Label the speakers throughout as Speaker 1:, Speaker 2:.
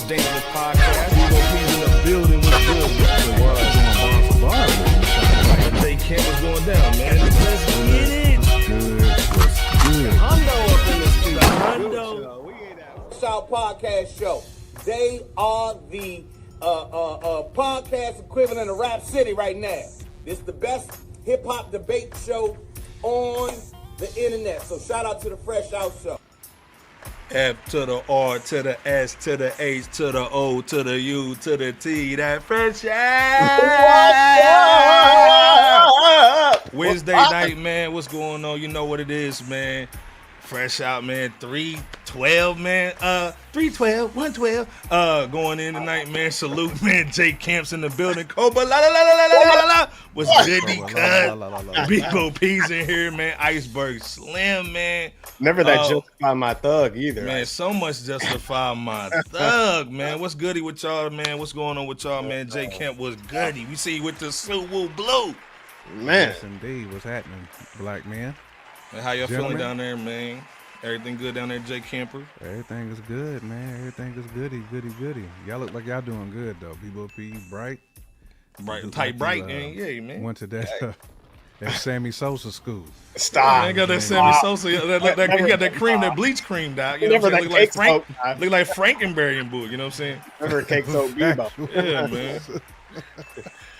Speaker 1: dangerous podcast. We gonna be in the building with good. The world doing bar for bar. Jay Kent was going down, man. Let's get it. Good. Hondo up in the street. Hondo.
Speaker 2: FRSHOUT Podcast Show. They are the podcast equivalent of Rap City right now. It's the best hip hop debate show on the internet. So shout out to the FRSHOUT Show.
Speaker 1: F to the R to the S to the H to the O to the U to the T. That FRSHOUT. Wednesday night, man. What's going on? You know what it is, man. FRSHOUT, man. 312, man. 312, 112. Going in tonight, man. Salute, man. Jay Camp's in the building. Koba, la la la la la la la. What's goody, cuz? Big Bo P's in here, man. Iceberg Slim, man.
Speaker 3: Never that justify my thug either.
Speaker 1: Man, so much justify my thug, man. What's goody with y'all, man? What's going on with y'all, man? Jay Camp was goody. We see you with the suit, woo blue.
Speaker 3: Man.
Speaker 4: Yes, indeed. What's happening, black man?
Speaker 1: Man, how y'all feeling down there, man? Everything good down there, Jay Camper?
Speaker 4: Everything is good, man. Everything is goody. Y'all look like y'all doing good, though. B.O.P. Bright,
Speaker 1: tight, bright, man. Yeah, man.
Speaker 4: Went to that Sammy Sosa school.
Speaker 3: Stop.
Speaker 1: Man, got that Sammy Sosa. You got that cream, that bleach cream, dog. You know what I'm saying? Look like Frankenberry and Boo. You know what I'm saying?
Speaker 3: Never cake soap Bebo.
Speaker 1: Yeah, man.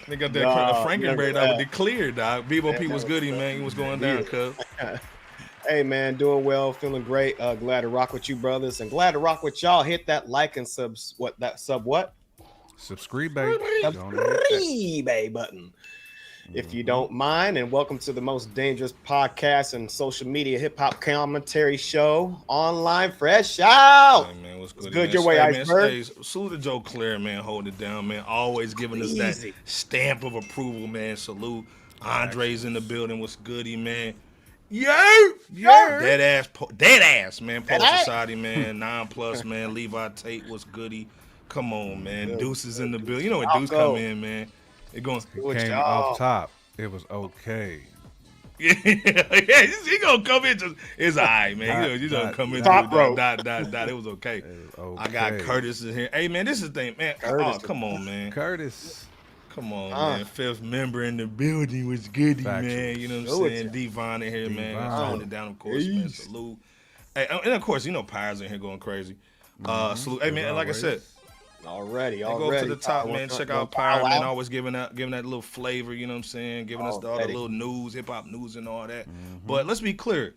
Speaker 1: They got that Frankenberry dog with the clear, dog. B.O.P. was goody, man. He was going down, cuz.
Speaker 3: Hey, man, doing well, feeling great. Glad to rock with you, brothers, and glad to rock with y'all. Hit that like and subscribe
Speaker 4: Subscribe
Speaker 3: button. If you don't mind, and welcome to the most dangerous podcast and social media hip hop commentary show online, FRSHOUT.
Speaker 1: Hey, man, what's good?
Speaker 3: It's good
Speaker 1: man?
Speaker 3: your way,
Speaker 1: hey,
Speaker 3: Iceberg.
Speaker 1: Man, salute to Joe Claire, man, holding it down, man. Always giving us that stamp of approval, man. Salute. Andre's in the building. What's goody, man? Dead ass, man. Post Society, man. 9+, man. Levi Tate was goody. Come on, man. Deuces in the building. You know when Deuce come in, man. It going.
Speaker 4: Came off top. It was okay.
Speaker 1: Yeah, he gonna come in just. It's all right, man. You don't come in
Speaker 3: top rope.
Speaker 1: Dot. It was okay. I got Curtis in here. Hey, man, this is the thing, man. Come on, man.
Speaker 4: Curtis.
Speaker 1: Come on, man. Fifth member in the building was goody,
Speaker 4: Factual.
Speaker 1: man. You know what I'm saying? Devon in here, man. Throwing it down, of course, man. Salute. Hey, and of course, you know, Pyre's in here going crazy. Salute. Hey, man, like I said,
Speaker 3: Already.
Speaker 1: go up to the top, man. Check out Pyre, man. Always giving that little flavor, you know what I'm saying? Giving us all the little news, hip hop news and all that. But let's be clear.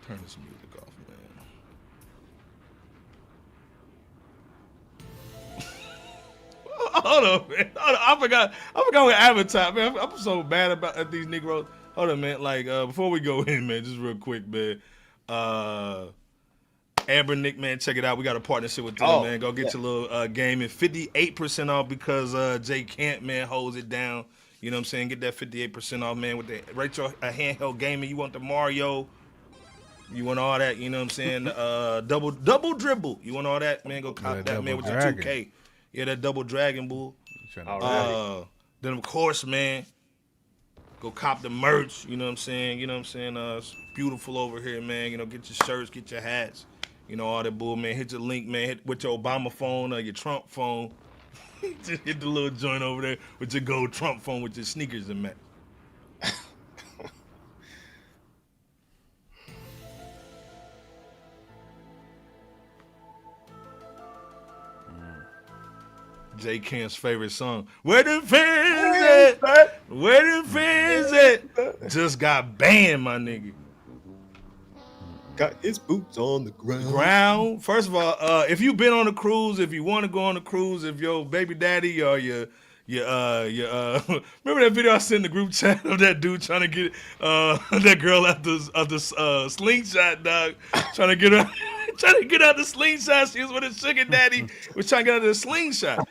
Speaker 1: Turn this music off, man. Hold on, man. I forgot what advertise, man. I'm so bad about these Negroes. Hold on, man. Like, before we go in, man, just real quick, man. Amber Nick, man, check it out. We got a partnership with them, man. Go get your little game and 58% off because Jay Kent, man, holds it down. You know what I'm saying? Get that 58% off, man, with the retro handheld gaming. You want the Mario. You want all that, you know what I'm saying? Double dribble. You want all that, man? Go cop that, man, with your 2K. Yeah, that double dragon, bull. Then, of course, man, go cop the merch. You know what I'm saying? It's beautiful over here, man. You know, get your shirts, get your hats. You know, all that bull, man. Hit your link, man. Hit with your Obama phone or your Trump phone. Just hit the little joint over there with your gold Trump phone with your sneakers and that. Jay Camp's favorite song. Where the fans at? Where the fans at? Just got banned, my nigga.
Speaker 3: Got his boots on the ground.
Speaker 1: First of all, if you've been on a cruise, if you want to go on a cruise, if your baby daddy or your remember that video I sent in the group chat of that dude trying to get that girl out the slingshot, dog, trying to get out the slingshot. She was with her sugar daddy, was trying to get out of the slingshot.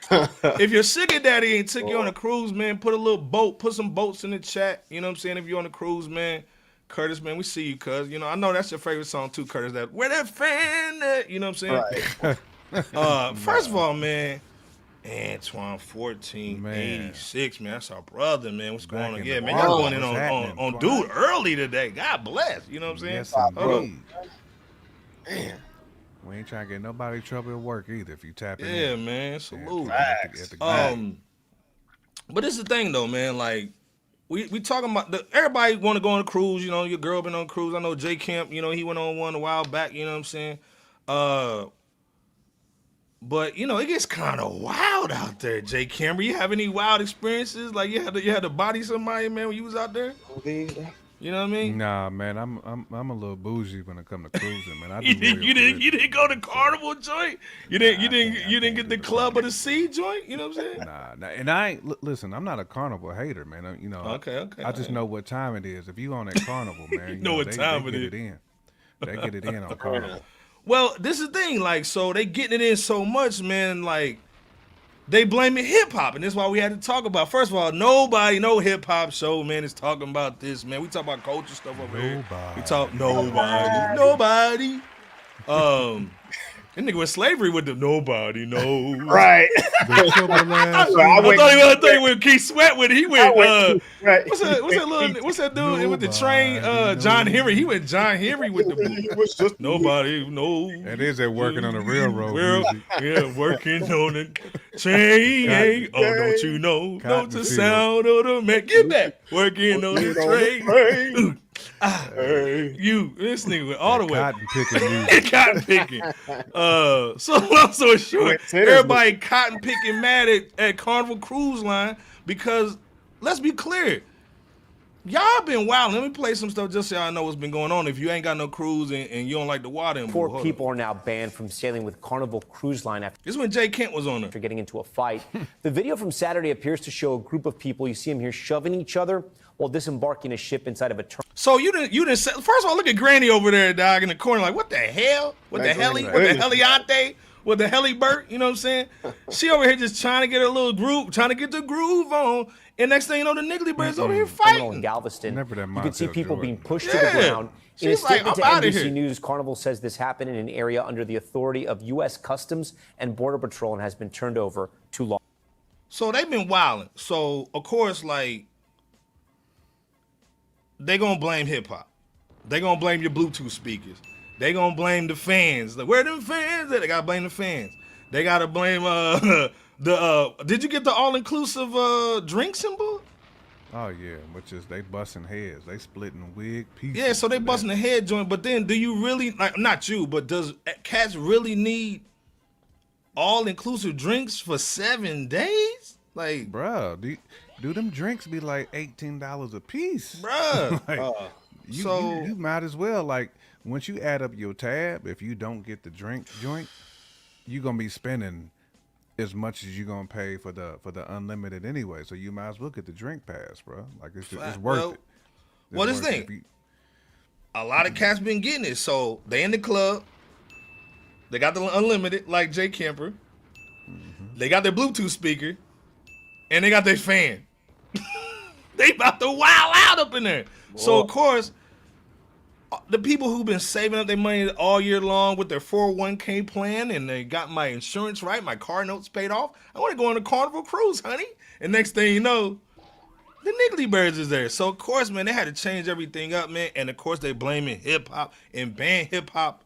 Speaker 1: If your sugar daddy ain't took you on a cruise, man, put a little boat, put some boats in the chat. You know what I'm saying? If you're on a cruise, man. Curtis, man, we see you, cuz. You know, I know that's your favorite song too, Curtis. That where that fan at? You know what I'm saying? Right. First of all, man, Antoine 1486, man, that's our brother, man. What's going on? Yeah, man, y'all going in on dude early today. God bless. You know what I'm saying?
Speaker 4: Yes, bro.
Speaker 3: Man.
Speaker 4: We ain't trying to get nobody trouble at work either. If you tap it in.
Speaker 1: Yeah, man. Salute.
Speaker 3: Facts.
Speaker 1: But this is the thing though, man. Like we talking about everybody want to go on a cruise. You know, your girl been on a cruise. I know J Camp. You know, he went on one a while back. You know what I'm saying? But you know, it gets kind of wild out there. J Camp, you have any wild experiences? Like you had to body somebody, man, when you was out there? You know what I mean?
Speaker 4: Nah, man, I'm a little bougie when it come to cruising, man. I do
Speaker 1: you didn't go to Carnival joint? You didn't get the Club of the Sea joint? You know what I'm saying?
Speaker 4: Nah, and I ain't listen. I'm not a Carnival hater, man. You know,
Speaker 1: Okay.
Speaker 4: I just know what time it is. If you on that Carnival, man, you
Speaker 1: know what time
Speaker 4: they
Speaker 1: it
Speaker 4: get
Speaker 1: is.
Speaker 4: it in. They get it in on Carnival.
Speaker 1: Well, this is the thing, like, so they getting it in so much, man, like, they blaming hip-hop, and that's why we had to talk about. First of all, no hip-hop show, man, is talking about this, man. We talk about culture stuff over here. We talk nobody. That nigga with slavery with the nobody knows.
Speaker 3: Right.
Speaker 1: I thought he went Keith Sweat with it. He went what's that dude with the train? John Henry. He went John Henry with the nobody knows.
Speaker 4: That is that working on the railroad.
Speaker 1: Yeah, working on the train. Oh, don't you know? Know the sound of the man. Get that. Working on the train. This nigga went all the way.
Speaker 4: Cotton picking music.
Speaker 1: Cotton picking. So long story short, everybody cotton picking mad at Carnival Cruise Line because let's be clear, y'all been wild. Let me play some stuff just so y'all know what's been going on. If you ain't got no cruise and you don't like the water, and
Speaker 5: 4 people are now banned from sailing with Carnival Cruise Line after
Speaker 1: this is when Jay Kent was on there.
Speaker 5: getting into a fight. The video from Saturday appears to show a group of people. You see them here shoving each other while disembarking a ship inside of a terminal.
Speaker 1: So you didn't say, first of all, look at Granny over there, dog, in the corner, like, what the hell? What the heliante? What the helibert? You know what I'm saying? She over here just trying to get a little groove, trying to get the groove on. And next thing you know, the Niggly Birds over here fighting.
Speaker 5: In Galveston,
Speaker 4: Never that
Speaker 5: you can see
Speaker 4: Montel
Speaker 5: people
Speaker 4: Jordan.
Speaker 5: being pushed to the ground. In a
Speaker 1: She's like,
Speaker 5: statement
Speaker 1: I'm
Speaker 5: to
Speaker 1: outta
Speaker 5: NBC
Speaker 1: here.
Speaker 5: News, Carnival says this happened in an area under the authority of U.S. Customs and Border Patrol and has been turned over to law.
Speaker 1: So they've been wilding. So, of course, like, they gonna blame hip-hop. They gonna blame your Bluetooth speakers. They gonna blame the fans. Like, where them fans at? They gotta blame the fans. They gotta blame did you get the all-inclusive drink symbol?
Speaker 4: Oh yeah, which is they busting heads. They splitting wig pieces.
Speaker 1: Yeah, so they
Speaker 4: for that.
Speaker 1: busting the head joint. But then, do you really, like, not you, but does cats really need all-inclusive drinks for 7 days? Like,
Speaker 4: Bruh, do them drinks be like $18 a piece?
Speaker 1: bruh.
Speaker 4: Like, you might as well, like, once you add up your tab, if you don't get the drink joint, you're gonna be spending as much as you're gonna pay for the unlimited anyway. So you might as well get the drink pass, bro. Like it's worth it.
Speaker 1: Well, this thing, a lot of cats been getting it. So they in the club, they got the unlimited like Jay Kemper, they got their Bluetooth speaker, and they got their fan. They about to wild out up in there. Whoa. So of course, the people who've been saving up their money all year long with their 401k plan and they got my insurance right, my car notes paid off, I want to go on a Carnival Cruise, honey. And next thing you know, the Niggly Birds is there. So, of course, man, they had to change everything up, man. And, of course, they blaming hip-hop and ban hip-hop,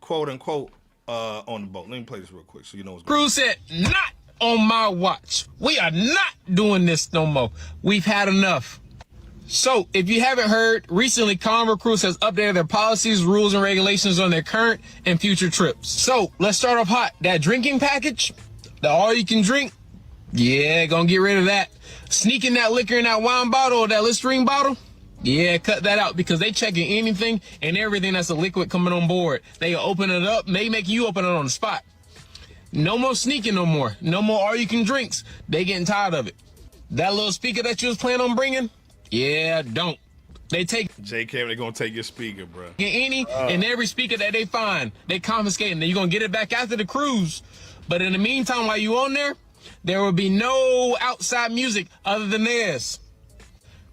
Speaker 1: quote-unquote, on the boat. Let me play this real quick so you know what's going on.
Speaker 6: Cruise said, not on my watch. We are not doing this no more. We've had enough. So, if you haven't heard, recently Carnival Cruise has updated their policies, rules, and regulations on their current and future trips. So, let's start off hot. That drinking package, the all-you-can-drink, yeah, gonna get rid of that. Sneaking that liquor in that wine bottle or that Listerine bottle, yeah, cut that out because they checking anything and everything that's a liquid coming on board. They open it up, they make you open it on the spot. No more sneaking no more. No more all-you-can-drinks. They getting tired of it. That little speaker that you was planning on bringing, yeah, don't. They take
Speaker 1: J Cam, they gonna take your speaker, bro.
Speaker 6: any and every speaker that they find, they confiscate, and then you're gonna get it back after the cruise. But in the meantime, while you on there will be no outside music other than theirs.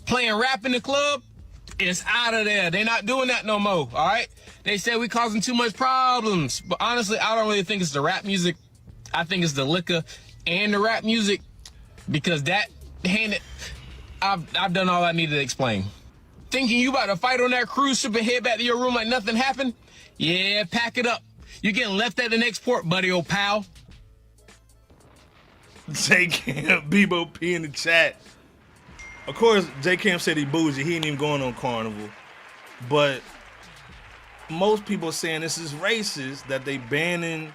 Speaker 6: Playing rap in the club, it's out of there. They're not doing that no more, all right? They say we causing too much problems. But honestly, I don't really think it's the rap music. I think it's the liquor and the rap music because I've done all I needed to explain. Thinking you about to fight on that cruise ship and head back to your room like nothing happened? Yeah, pack it up. You're getting left at the next port, buddy, old pal.
Speaker 1: J Camp, Bebo P in the chat. Of course, J Camp said he bougie. He ain't even going on Carnival. But most people are saying this is racist that they banning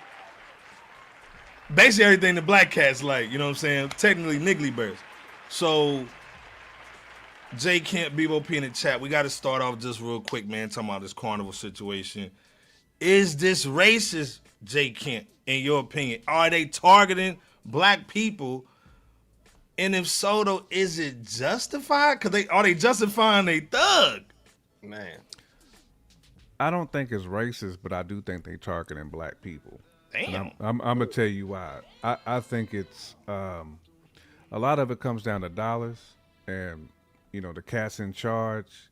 Speaker 1: basically everything the black cats like. You know what I'm saying? Technically, Niggly Bears. So, J Camp, Bebo P in the chat. We got to start off just real quick, man, talking about this Carnival situation. Is this racist, J Camp, in your opinion? Are they targeting black people? And if so, though, is it justified? Are they justifying they thug?
Speaker 3: Man.
Speaker 4: I don't think it's racist, but I do think they targeting black people.
Speaker 1: Damn.
Speaker 4: I'm gonna tell you why. I think it's a lot of it comes down to dollars, and the cats in charge,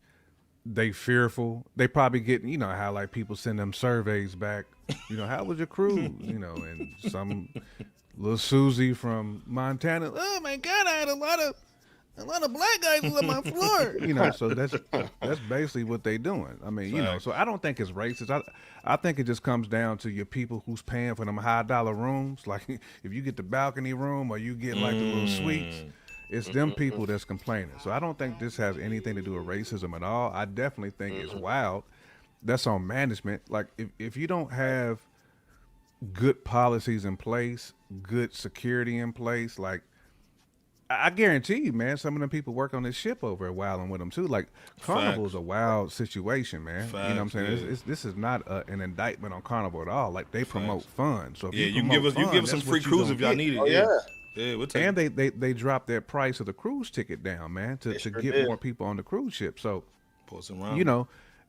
Speaker 4: they fearful. They probably get how like people send them surveys back. How was your cruise? And some little Susie from Montana. Oh my God, I had a lot of black guys on my floor. So that's basically what they doing. I mean, so I don't think it's racist. I think it just comes down to your people who's paying for them high dollar rooms. Like if you get the balcony room or you get like the little suites, it's them people that's complaining. So I don't think this has anything to do with racism at all. I definitely think it's wild. That's on management. Like if you don't have good policies in place, good security in place, like I guarantee you, man, some of them people work on this ship over at Wildin' with them too. Like Carnival's a wild situation, man. You know what I'm saying? This is not an indictment on Carnival at all. Like they promote fun. So if
Speaker 1: you can give us some free cruise if y'all need it.
Speaker 3: Oh, yeah.
Speaker 1: Yeah, we'll take
Speaker 4: and they dropped their price of the cruise ticket down, man, to get more people on the cruise ship. So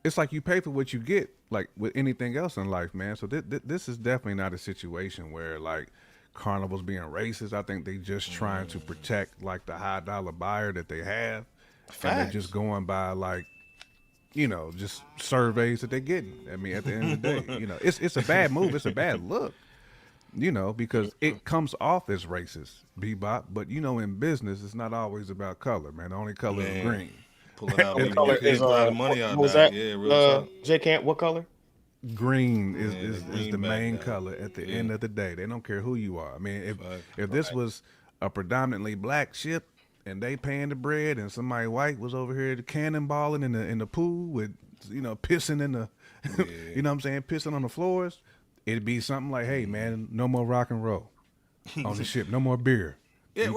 Speaker 4: it's like you pay for what you get, like with anything else in life, man. So this is definitely not a situation where like Carnival's being racist. I think they just trying to protect like the high dollar buyer that they have.
Speaker 1: Facts.
Speaker 4: And they're just going by like, just surveys that they're getting. I mean, at the end of the day, it's a bad move. It's a bad look, because it comes off as racist, Bebop. But in business, it's not always about color, man. The only color is green.
Speaker 1: Pull it out.
Speaker 3: What color is
Speaker 1: money out
Speaker 3: was
Speaker 1: there.
Speaker 3: that?
Speaker 1: Yeah, real
Speaker 3: J Camp, what color?
Speaker 4: Green is
Speaker 1: green
Speaker 4: the main
Speaker 1: back
Speaker 4: color at the end of the day. They don't care who you are. I mean, if this was a predominantly black ship and they paying the bread and somebody white was over here cannonballing in the pool with pissing in the you know what I'm saying, pissing on the floors, it'd be something like, hey man, no more rock and roll on the ship, no more beer.
Speaker 1: Yeah,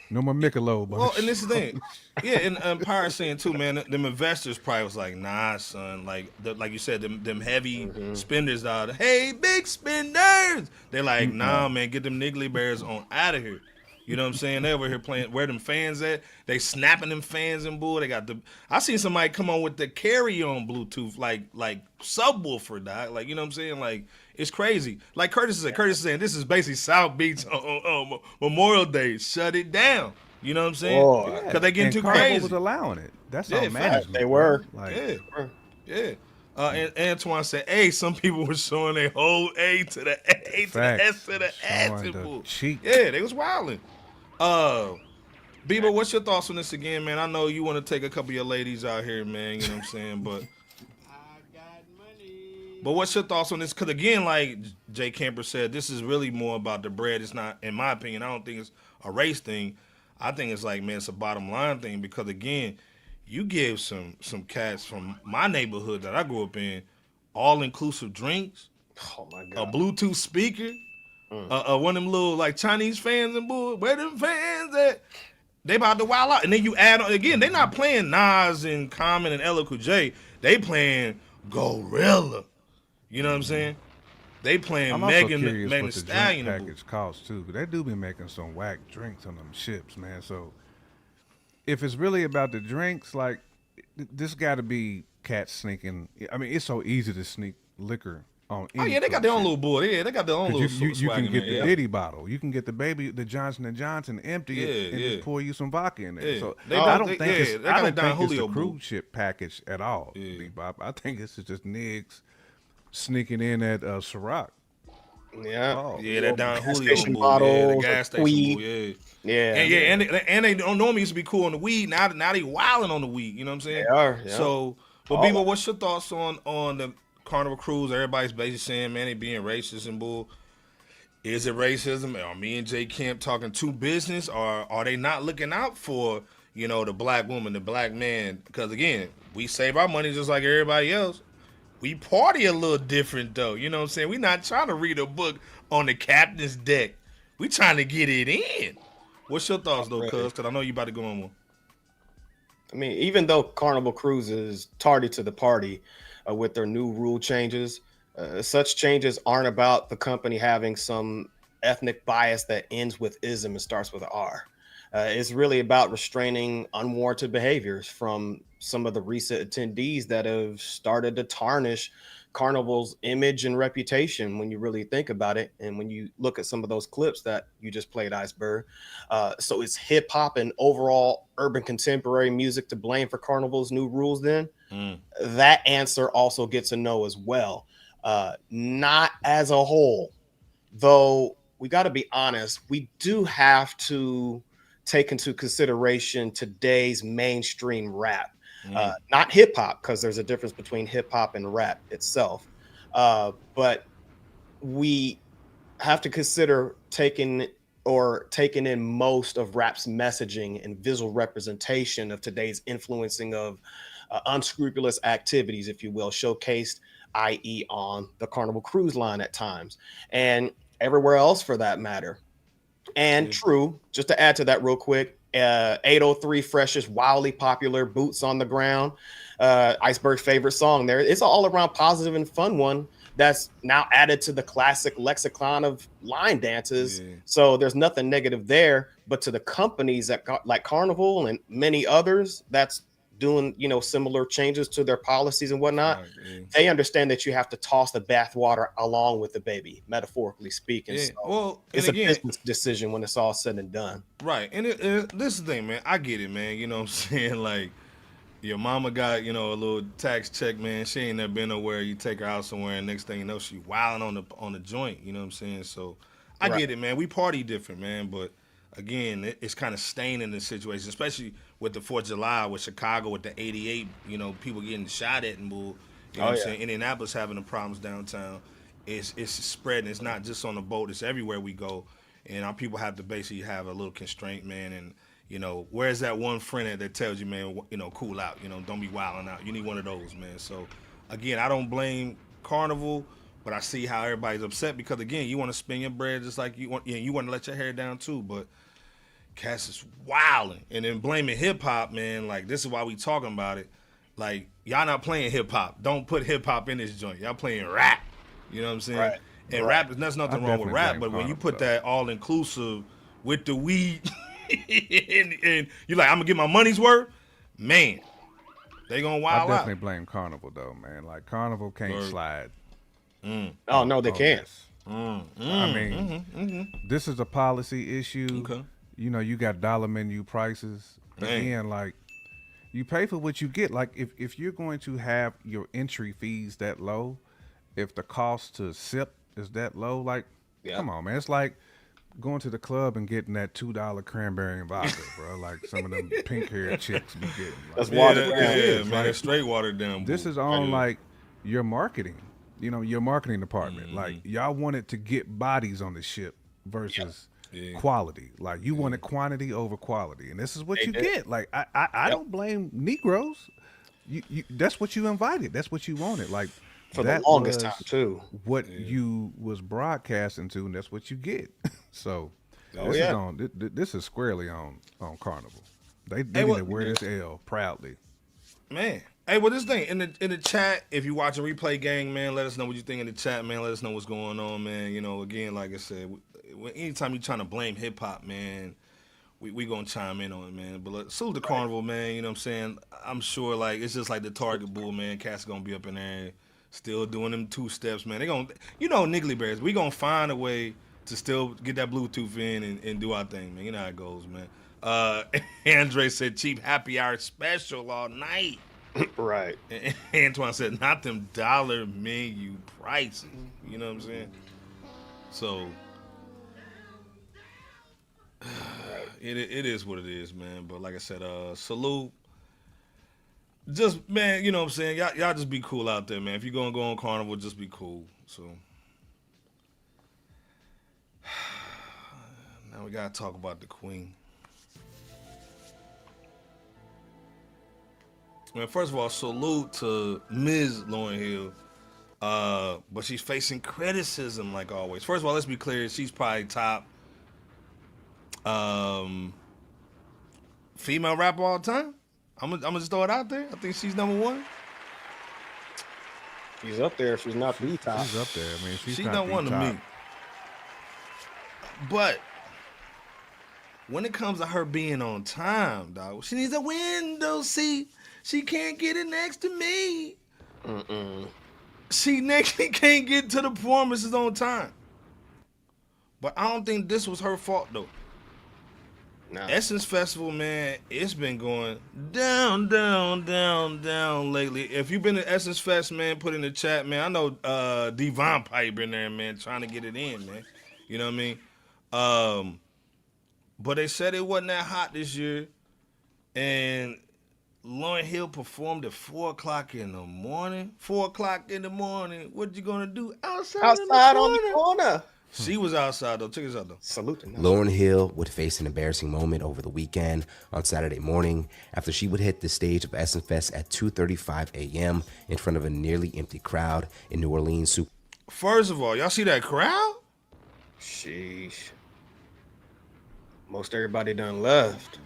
Speaker 4: no more Michelob.
Speaker 1: Well, and this is the thing. Yeah, and Pyre's saying too, man, them investors probably was like, nah, son. Like you said, them heavy spenders out. Hey, big spenders. They're like, nah, man, get them Niggly Bears on out of here. You know what I'm saying? They over here playing where them fans at. They snapping them fans and bull. They got I seen somebody come on with the carry-on Bluetooth, like subwoofer, dog. Like, you know what I'm saying? Like, it's crazy. Like Curtis said. Curtis is saying this is basically South Beach on Memorial Day. Shut it down. You know what I'm saying? Because they getting too
Speaker 4: Carnival
Speaker 1: crazy.
Speaker 4: Was allowing it. That's
Speaker 1: Yeah,
Speaker 4: all management.
Speaker 3: They were.
Speaker 4: Like,
Speaker 1: Yeah. And Antoine said, hey, some people were showing their whole A to the A to the S to the S.
Speaker 4: Showing the cheek.
Speaker 1: Yeah, they was wilding. Bebo, what's your thoughts on this again, man? I know you want to take a couple of your ladies out here, man. You know what I'm saying? But what's your thoughts on this? Because again, like Jay Camper said, this is really more about the bread. It's not, in my opinion, I don't think it's a race thing. I think it's like, man, it's a bottom line thing. Because again, you give some cats from my neighborhood that I grew up in all-inclusive drinks,
Speaker 3: Oh my God.
Speaker 1: a Bluetooth speaker, one of them little like Chinese fans and bull. Where them fans at? They about to wild out. And then you add on, again, they not playing Nas and Common and LL Cool J. They playing Gorilla. You know what I'm saying? They playing
Speaker 4: I'm also
Speaker 1: Megan
Speaker 4: curious
Speaker 1: Thee
Speaker 4: what the
Speaker 1: Stallion.
Speaker 4: drink
Speaker 1: and
Speaker 4: package costs too. They do be making some whack drinks on them ships, man. So if it's really about the drinks, like this got to be cats sneaking. I mean, it's so easy to sneak liquor on.
Speaker 1: Oh yeah, they got their own little boy. Yeah, they got their own little
Speaker 4: You
Speaker 1: swag
Speaker 4: can
Speaker 1: in
Speaker 4: get
Speaker 1: there,
Speaker 4: the
Speaker 1: yeah.
Speaker 4: Diddy bottle. You can get the Johnson & Johnson, empty it and just pour you some vodka in there.
Speaker 1: Yeah.
Speaker 4: So
Speaker 1: They
Speaker 4: I
Speaker 1: got-
Speaker 4: don't
Speaker 1: they-
Speaker 4: think
Speaker 1: yeah,
Speaker 4: it's
Speaker 1: they
Speaker 4: I
Speaker 1: got
Speaker 4: don't
Speaker 1: that Don
Speaker 4: think it's
Speaker 1: Julio
Speaker 4: the
Speaker 1: boo.
Speaker 4: cruise ship package at all,
Speaker 1: Yeah.
Speaker 4: Bebop. I think this is just niggas sneaking in at Ciroc.
Speaker 3: Yeah.
Speaker 4: Oh.
Speaker 1: Yeah, that Don
Speaker 3: Gas
Speaker 1: Julio
Speaker 3: station
Speaker 1: boo. Yeah, the
Speaker 3: bottles,
Speaker 1: gas station
Speaker 3: weed.
Speaker 1: boo. Yeah.
Speaker 3: Yeah.
Speaker 1: And they don't normally used to be cool on the weed. Now they wilding on the weed. You know what I'm saying?
Speaker 3: They are, yeah.
Speaker 1: So, but
Speaker 3: All
Speaker 1: Bebo,
Speaker 3: of
Speaker 1: what's your thoughts on the Carnival Cruise, everybody's basically saying, man, they being racist and bull. Is it racism? Are me and Jay Kemp talking too business, or are they not looking out for, the black woman, the black man? Because again, we save our money just like everybody else. We party a little different though. You know what I'm saying? We not trying to read a book on the captain's deck. We trying to get it in. What's your thoughts though, cuz? Because I know you about to go on one.
Speaker 3: I mean, even though Carnival Cruise is tardy to the party with their new rule changes, such changes aren't about the company having some ethnic bias that ends with ism and starts with an R. It's really about restraining unwarranted behaviors from some of the recent attendees that have started to tarnish Carnival's image and reputation when you really think about it. And when you look at some of those clips that you just played, Iceberg. So it's hip hop and overall urban contemporary music to blame for Carnival's new rules then? That answer also gets a no as well. Not as a whole, though we got to be honest, we do have to take into consideration today's mainstream rap. Not hip hop, because there's a difference between hip hop and rap itself. But we have to consider taking in most of rap's messaging and visual representation of today's influencing of unscrupulous activities, if you will, showcased, i.e., on the Carnival Cruise line at times and everywhere else for that matter. And true, just to add to that real quick, 803 Fresh's wildly popular Boots on the Ground, Iceberg's favorite song there. It's an all around positive and fun one that's now added to the classic lexicon of line dances. So there's nothing negative there, but to the companies that like Carnival and many others that's doing, similar changes to their policies and whatnot, they understand that you have to toss the bathwater along with the baby, metaphorically speaking.
Speaker 1: Yeah.
Speaker 3: So
Speaker 1: Well,
Speaker 3: it's
Speaker 1: again,
Speaker 3: a business decision when it's all said and done.
Speaker 1: Right. And this is the thing, man. I get it, man. You know what I'm saying? Like, your mama got, a little tax check, man. She ain't never been nowhere. You take her out somewhere, and next thing you know, she wilding on the joint. You know what I'm saying? So I get it, man. We party different, man. But again, it's kind of staining the situation, especially with the 4th of July, with Chicago, with the 88, people getting shot at and bull. You know what I'm saying? Indianapolis having the problems downtown. It's spreading. It's not just on the boat. It's everywhere we go. And our people have to basically have a little constraint, man. And, where's that one friend that tells you, man, cool out. Don't be wilding out. You need one of those, man. So, again, I don't blame Carnival, but I see how everybody's upset because, again, you want to spend your bread just like you want to let your hair down too. But Cass is wilding. And then blaming hip-hop, man, like, this is why we talking about it. Like, y'all not playing hip-hop. Don't put hip-hop in this joint. Y'all playing rap. You know what I'm saying?
Speaker 3: Right.
Speaker 1: And rap, there's nothing wrong with rap, but when you put that all-inclusive with the weed and you're like, I'm going to get my money's worth, man, they going to wild out.
Speaker 4: I definitely blame Carnival, though, man. Like, Carnival can't slide.
Speaker 3: Oh, no, they can't.
Speaker 4: I mean, this is a policy issue.
Speaker 1: Okay.
Speaker 4: You got dollar menu prices. Again, like, you pay for what you get. Like, if you're going to have your entry fees that low, if the cost to sip is that low, like, come on, man. It's like going to the club and getting that $2 cranberry and vodka, bro. Like some of them pink-haired chicks be getting. Like,
Speaker 3: That's watered down.
Speaker 1: Yeah, man. It's straight watered down.
Speaker 4: This is on, like, your marketing. Your marketing department. Like, y'all wanted to get bodies on the ship versus quality. Like, you wanted quantity over quality. And this is what you get. Like, I don't blame Negroes. You that's what you invited. That's what you wanted. Like,
Speaker 3: for the longest time too.
Speaker 4: What you was broadcasting to, and that's what you get. So this is squarely on Carnival. They need to wear this L proudly.
Speaker 1: Man. Hey, well, this thing in the chat, if you watching Replay Gang, man, let us know what you think in the chat, man. Let us know what's going on, man. Again, like I said, anytime you're trying to blame hip hop, man, we gonna chime in on it, man. But salute the Carnival, man. You know what I'm saying? I'm sure, like, it's just like the Target Bull, man. Cats gonna be up in there, still doing them 2 steps, man. They gonna, Niggly Bears, we gonna find a way to still get that Bluetooth in and do our thing, man. You know how it goes, man. Andre said cheap happy hour special all night.
Speaker 3: Right.
Speaker 1: And Antoine said, not them dollar menu prices. You know what I'm saying? So, it is what it is, man. But like I said, salute. just man, you know what I'm saying? Y'all just be cool out there, man. If you're gonna go on Carnival, just be cool. So now we gotta talk about the Queen. Man, first of all, salute to Ms. Lauryn Hill. But she's facing criticism like always. First of all, let's be clear, she's probably top female rapper all the time. I'm gonna just throw it out there. I think she's number one.
Speaker 3: She's up there. She's not the top.
Speaker 4: She's up there. I mean, she's
Speaker 1: She's
Speaker 4: not
Speaker 1: not
Speaker 4: the
Speaker 1: one to
Speaker 4: top.
Speaker 1: me. But when it comes to her being on time, dog, she needs a window seat. She can't get it next to me. She can't get to the performances on time. But I don't think this was her fault, though.
Speaker 3: No.
Speaker 1: Essence Festival, man, it's been going down, down, down, down lately. If you've been to Essence Fest, man, put in the chat, man. I know Devon Pipe in there, man, trying to get it in, man. You know what I mean? But they said it wasn't that hot this year. And Lauryn Hill performed at 4 o'clock in the morning. 4 o'clock in the morning. What you gonna do? Outside
Speaker 3: On the corner.
Speaker 1: She was outside, though. Check this out, though.
Speaker 3: Salute.
Speaker 7: Lauryn Hill would face an embarrassing moment over the weekend on Saturday morning after she would hit the stage of Essence Fest at 2:35 a.m. in front of a nearly empty crowd in New Orleans.
Speaker 1: First of all, y'all see that crowd?
Speaker 3: Sheesh. Most everybody done left.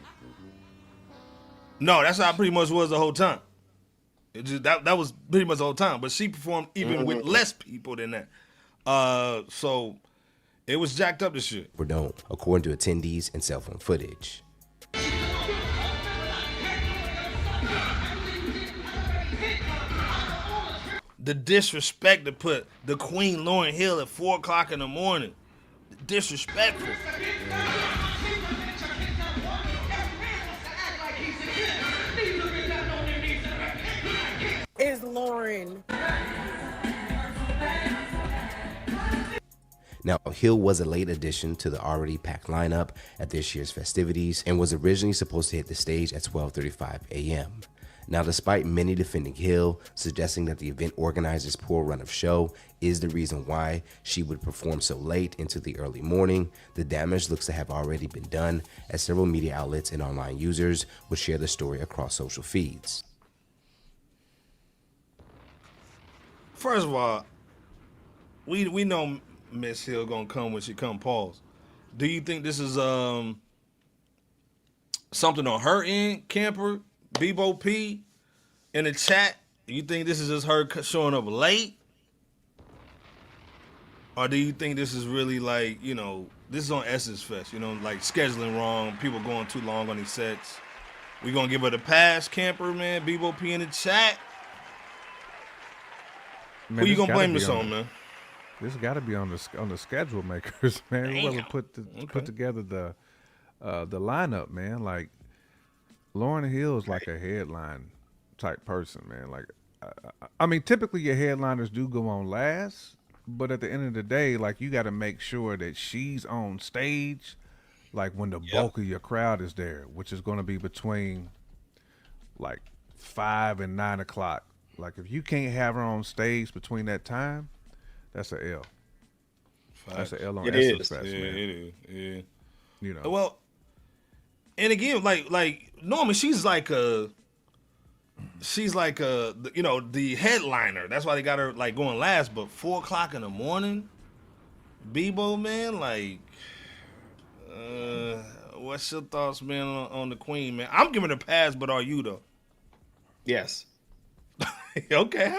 Speaker 1: No, that's how it pretty much was the whole time. It just that was pretty much the whole time. But she performed even with less people than that. So it was jacked up this year.
Speaker 7: Superdome, according to attendees and cell phone footage.
Speaker 1: The disrespect to put the Queen Lauryn Hill at 4 o'clock in the morning. Disrespectful.
Speaker 8: Is Lauryn.
Speaker 7: Now, Hill was a late addition to the already packed lineup at this year's festivities and was originally supposed to hit the stage at 12:35 a.m. Now, despite many defending Hill, suggesting that the event organizer's poor run of show is the reason why she would perform so late into the early morning, the damage looks to have already been done, as several media outlets and online users would share the story across social feeds.
Speaker 1: First of all, we know Miss Hill gonna come when she come. Pause. Do you think this is something on her end, Camper, Bebo P, in the chat? Do you think this is just her showing up late, or do you think this is really like, you know, this is on Essence Fest, you know, like scheduling wrong, people going too long on these sets? We gonna give her the pass, Camper, man, Bebo P in the chat.
Speaker 4: Man,
Speaker 1: Who you
Speaker 4: this
Speaker 1: gonna
Speaker 4: gotta
Speaker 1: blame
Speaker 4: be
Speaker 1: this on, man?
Speaker 4: This got to be on the schedule makers, man. Whoever put together the lineup, man. Like Lauryn Hill is like a headline type person, man. Like I mean, typically your headliners do go on last, but at the end of the day, like you got to make sure that she's on stage, like when the bulk of your crowd is there, which is going to be between like 5 and 9 o'clock. Like if you can't have her on stage between that time, that's an L. That's an L on Essence Fest, man.
Speaker 1: It is. Yeah.
Speaker 4: You know.
Speaker 1: Well, and again, like normally she's like a, you know, the headliner. That's why they got her like going last. But 4 o'clock in the morning, Bebo, man, like, what's your thoughts, man, on the Queen, man? I'm giving her a pass, but are you though?
Speaker 3: Yes.
Speaker 1: Okay,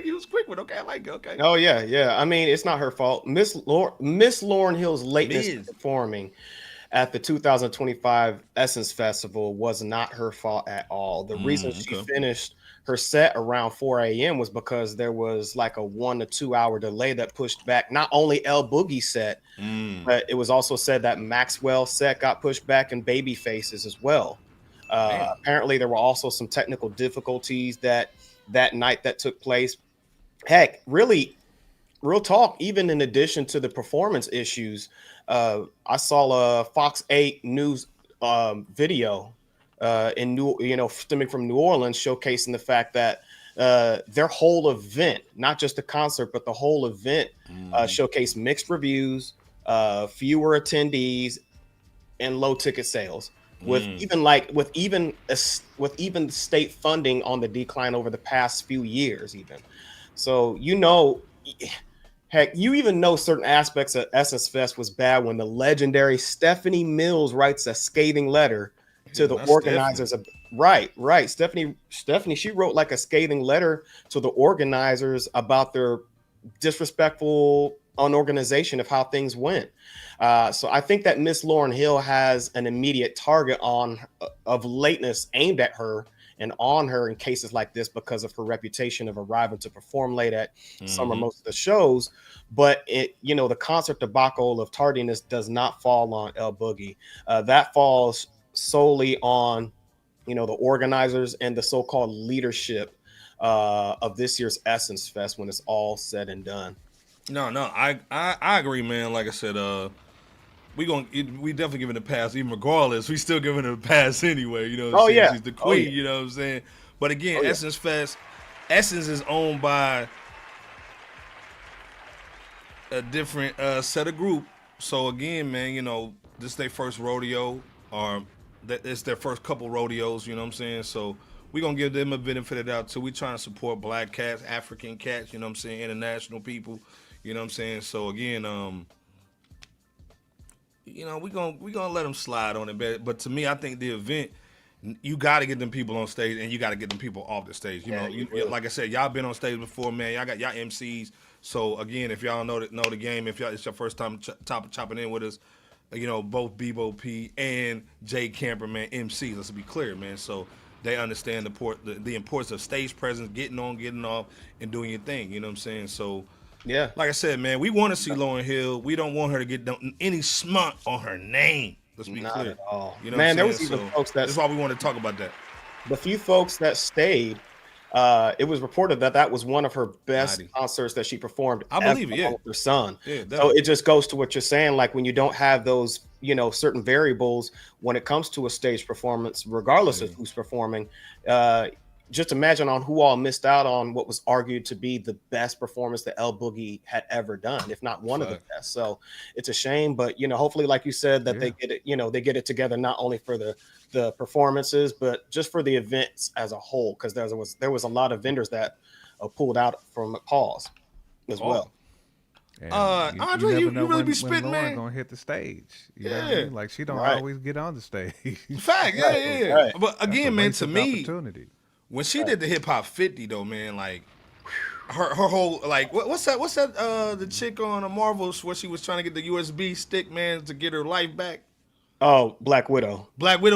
Speaker 1: you was quick with okay. I like it. Okay.
Speaker 3: Oh yeah. I mean, it's not her fault. Miss Lauryn Hill's lateness in performing at the 2025 Essence Festival was not her fault at all. The reason she finished her set around 4 a.m. was because there was like a 1 to 2 hour delay that pushed back not only El Boogie's set, but it was also said that Maxwell's set got pushed back and Babyface's as well. Apparently, there were also some technical difficulties that night that took place. Heck, really, real talk, even in addition to the performance issues, I saw a Fox 8 News video stemming from New Orleans, showcasing the fact that their whole event, not just the concert, but the whole event, showcased mixed reviews, fewer attendees, and low ticket sales. With even state funding on the decline over the past few years, even. So heck, you even know certain aspects of Essence Fest was bad when the legendary Stephanie Mills writes a scathing letter to the organizers. Right. Stephanie, she wrote like a scathing letter to the organizers about their disrespectful unorganization of how things went. So I think that Miss Lauryn Hill has an immediate target of lateness aimed at her and on her in cases like this because of her reputation of arriving to perform late at some or most of the shows. But the concert debacle of tardiness does not fall on El Boogie. That falls solely on, the organizers and the so-called leadership of this year's Essence Fest when it's all said and done.
Speaker 1: No, I agree, man. Like I said, we definitely giving it a pass, even regardless. We still giving it a pass anyway. You know what I'm saying?
Speaker 3: Yeah.
Speaker 1: She's the queen, you know what I'm saying? But again, Essence Fest, Essence is owned by a different set of group. So again, man, this is their first rodeo, or it's their first couple rodeos, you know what I'm saying? So we're going to give them a benefit of the doubt too. We trying to support black cats, African cats, you know what I'm saying, international people, you know what I'm saying? So again, we're gonna let them slide on it. But to me, I think the event, you got to get them people on stage and you got to get them people off the stage. Like I said, y'all been on stage before, man. Y'all got y'all MCs. So again, if y'all know the game, if it's your first time chopping in with us, both Bebo P and Jay Camper, man, MCs. Let's be clear, man. So they understand the importance of stage presence, getting on, getting off, and doing your thing. You know what I'm saying? So.
Speaker 3: Yeah,
Speaker 1: like I said, man, we want to see Lauryn Hill. We don't want her to get any smut on her name. Let's be
Speaker 3: not
Speaker 1: clear.
Speaker 3: At all.
Speaker 1: Man,
Speaker 3: there was even folks
Speaker 1: that's why we want to talk about that.
Speaker 3: The few folks that stayed, it was reported that was one of her best concerts that she performed.
Speaker 1: I believe it. Yeah,
Speaker 3: with her son.
Speaker 1: Yeah,
Speaker 3: so it just goes to what you're saying. Like when you don't have those, certain variables when it comes to a stage performance, regardless of who's performing. Just imagine on who all missed out on what was argued to be the best performance that El Boogie had ever done, if not one of the best. So it's a shame, but hopefully, like you said, that they get it, they get it together not only for the performances, but just for the events as a whole, because there was a lot of vendors that pulled out from pause as well.
Speaker 4: And
Speaker 1: Andre, you really be spitting,
Speaker 4: when Lauryn
Speaker 1: man.
Speaker 4: Gonna hit the stage, you know what I mean? Like she don't always get on the stage.
Speaker 1: Fact, yeah.
Speaker 3: Right.
Speaker 1: But again, man, to me,
Speaker 4: opportunity.
Speaker 1: When she did the Hip Hop 50 though, man, like her whole like what's that the chick on Marvels where she was trying to get the USB stick, man, to get her life back?
Speaker 3: Oh, Black Widow.